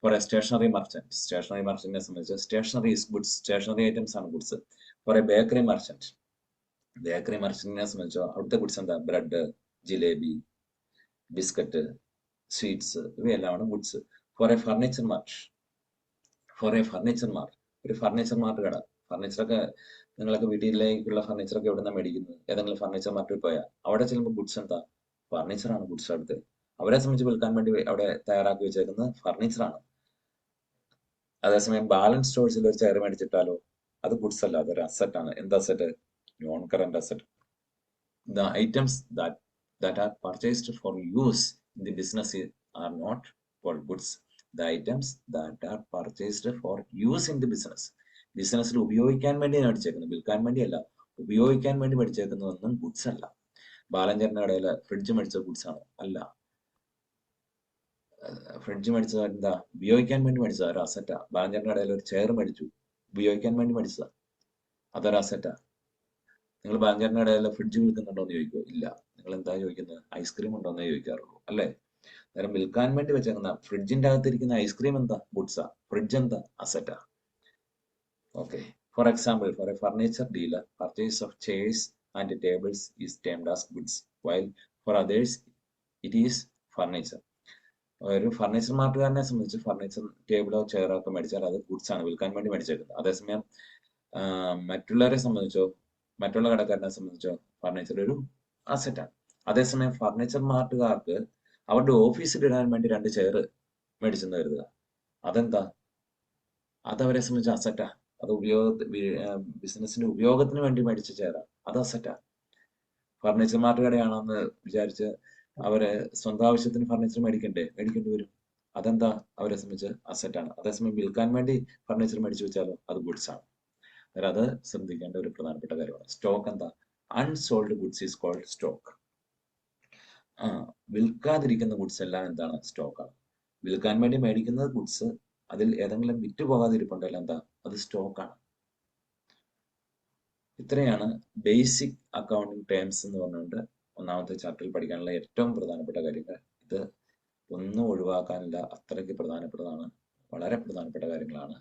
S1: for a stationery merchant. Stationery മർച്ചന്റിനെ സംബന്ധിച്ച് stationery is goods. Stationery items ആണ് goods. For a bakery merchant. Bakery മർച്ചന്റിനെ സംബന്ധിച്ചോ അവിടുത്തെ ഗുഡ്സ് എന്താ? ബ്രെഡ്, ജിലേബി, ബിസ്ക്കറ്റ്, സ്വീറ്റ്സ്, ഇവയെല്ലാമാണ് goods. For a furniture mart. ഒരു ഫർണിച്ചർ മാർട്ട് കട. ഫർണിച്ചറൊക്കെ നിങ്ങളൊക്കെ വീട്ടിലേക്കുള്ള ഫർണിച്ചറൊക്കെ എവിടുന്ന മേടിക്കുന്നത്? ഏതെങ്കിലും ഫർണിച്ചർ മാർട്ടിൽ പോയാൽ അവിടെ ചെല്ലുമ്പോൾ ഗുഡ്സ് എന്താ? ഫർണിച്ചറാണ് ഗുഡ്സ്. അടുത്ത് അവരെ സംബന്ധിച്ച് വിൽക്കാൻ വേണ്ടി അവിടെ തയ്യാറാക്കി വെച്ചേക്കുന്നത് ഫർണിച്ചറാണ്. അതേസമയം ബാലൻസ് സ്റ്റോഴ്സിൽ ഒരു ചെയർ മേടിച്ചിട്ടാലോ അത് ഗുഡ്സ് അല്ല, അതൊരു അസറ്റ് ആണ്. എന്ത് asset? Non current asset. The items that are purchased for use in the business are not called goods. The items that are purchased for use in the business. ബിസിനസ്സിൽ ഉപയോഗിക്കാൻ വേണ്ടി മേടിച്ചേക്കുന്നത്, വിൽക്കാൻ വേണ്ടിയല്ല, ഉപയോഗിക്കാൻ വേണ്ടി മേടിച്ചേക്കുന്നതൊന്നും ഗുഡ്സ് അല്ല. ബാലൻചേട്ടന്റെ കടയിൽ ഫ്രിഡ്ജ് മേടിച്ചത് ഗുഡ്സ് ആണോ? അല്ല. ഫ്രിഡ്ജ് മേടിച്ചത് എന്താ? ഉപയോഗിക്കാൻ വേണ്ടി മേടിച്ചത്, ഒരു അസറ്റാ. ബാലൻചേട്ടന്റെ കടയിൽ ഒരു ചെയർ മേടിച്ചു, ഉപയോഗിക്കാൻ വേണ്ടി മേടിച്ചതാ, അതൊരു അസറ്റാ. നിങ്ങൾ ബാലൻചേട്ടന്റെ കടയിൽ ഫ്രിഡ്ജ് വിൽക്കുന്നുണ്ടോ എന്ന് ചോദിക്കുമോ? ഇല്ല. നിങ്ങൾ എന്താ ചോദിക്കുന്നത്? ഐസ്ക്രീം ഉണ്ടോ എന്നേ ചോദിക്കാറുള്ളൂ, അല്ലേ? നേരം വിൽക്കാൻ വേണ്ടി വെച്ചേക്കുന്ന ഫ്രിഡ്ജിന്റെ അകത്തിരിക്കുന്ന ഐസ്ക്രീം എന്താ? ഗുഡ്സാ. ഫ്രിഡ്ജ് എന്താ? അസറ്റാ. Okay. For example, for a furniture dealer, purchase of chairs and tables is termed as goods, while for others it is furniture. ഒരു ഫർണിച്ചർ മാർട്ടുകാരനെ സംബന്ധിച്ച് ഫർണിച്ചർ ടേബിളോ ചെയറോ ഒക്കെ മേടിച്ചാൽ അത് ഗുഡ്സ് ആണ്, വിൽക്കാൻ വേണ്ടി മേടിച്ചേക്കുന്നത്. അതേസമയം മറ്റുള്ളവരെ സംബന്ധിച്ചോ മറ്റുള്ള കടക്കാരനെ സംബന്ധിച്ചോ ഫർണിച്ചർ ഒരു അസറ്റാണ്. അതേസമയം ഫർണിച്ചർ മാർട്ടുകാർക്ക് അവരുടെ ഓഫീസിൽ ഇടാൻ വേണ്ടി 2 ചെയർ മേടിച്ചെന്ന് കരുതുക. അതെന്താ? അതവരെ സംബന്ധിച്ച് അസറ്റാ. അത് ബിസിനസിന്റെ ഉപയോഗത്തിന് വേണ്ടി മേടിച്ച ചെയറാ. അത് അസറ്റാ. ഫർണിച്ചർ മാർട്ട് കടയാണെന്ന് വിചാരിച്ച് അവരെ സ്വന്തം ആവശ്യത്തിന് ഫർണിച്ചർ മേടിക്കേണ്ടി വരും. അതെന്താ? അവരെ സംബന്ധിച്ച് അസറ്റാണ്. അതേസമയം വിൽക്കാൻ വേണ്ടി ഫർണിച്ചർ മേടിച്ചു വെച്ചാലോ അത് ഗുഡ്സ് ആണ്. അന്നേരം അത് ശ്രദ്ധിക്കേണ്ട ഒരു പ്രധാനപ്പെട്ട കാര്യമാണ്. സ്റ്റോക്ക് എന്താ? Unsold goods is called stock. വിൽക്കാതിരിക്കുന്ന ഗുഡ്സ് എല്ലാം എന്താണ്? സ്റ്റോക്കാണ്. വിൽക്കാൻ വേണ്ടി മേടിക്കുന്ന ഗുഡ്സ് അതിൽ ഏതെങ്കിലും വിറ്റ് പോകാതിരിപ്പുണ്ടല്ലോ, എന്താ? അത് സ്റ്റോക്കാണ്. ഇത്രയാണ് ബേസിക് അക്കൗണ്ടിങ് ടേംസ് എന്ന് പറഞ്ഞുകൊണ്ട് ഒന്നാമത്തെ ചാപ്റ്ററിൽ പഠിക്കാനുള്ള ഏറ്റവും പ്രധാനപ്പെട്ട കാര്യങ്ങൾ. ഇത് ഒന്നും ഒഴിവാക്കാനില്ല, അത്രയ്ക്ക് പ്രധാനപ്പെട്ടതാണ്, വളരെ പ്രധാനപ്പെട്ട കാര്യങ്ങളാണ്.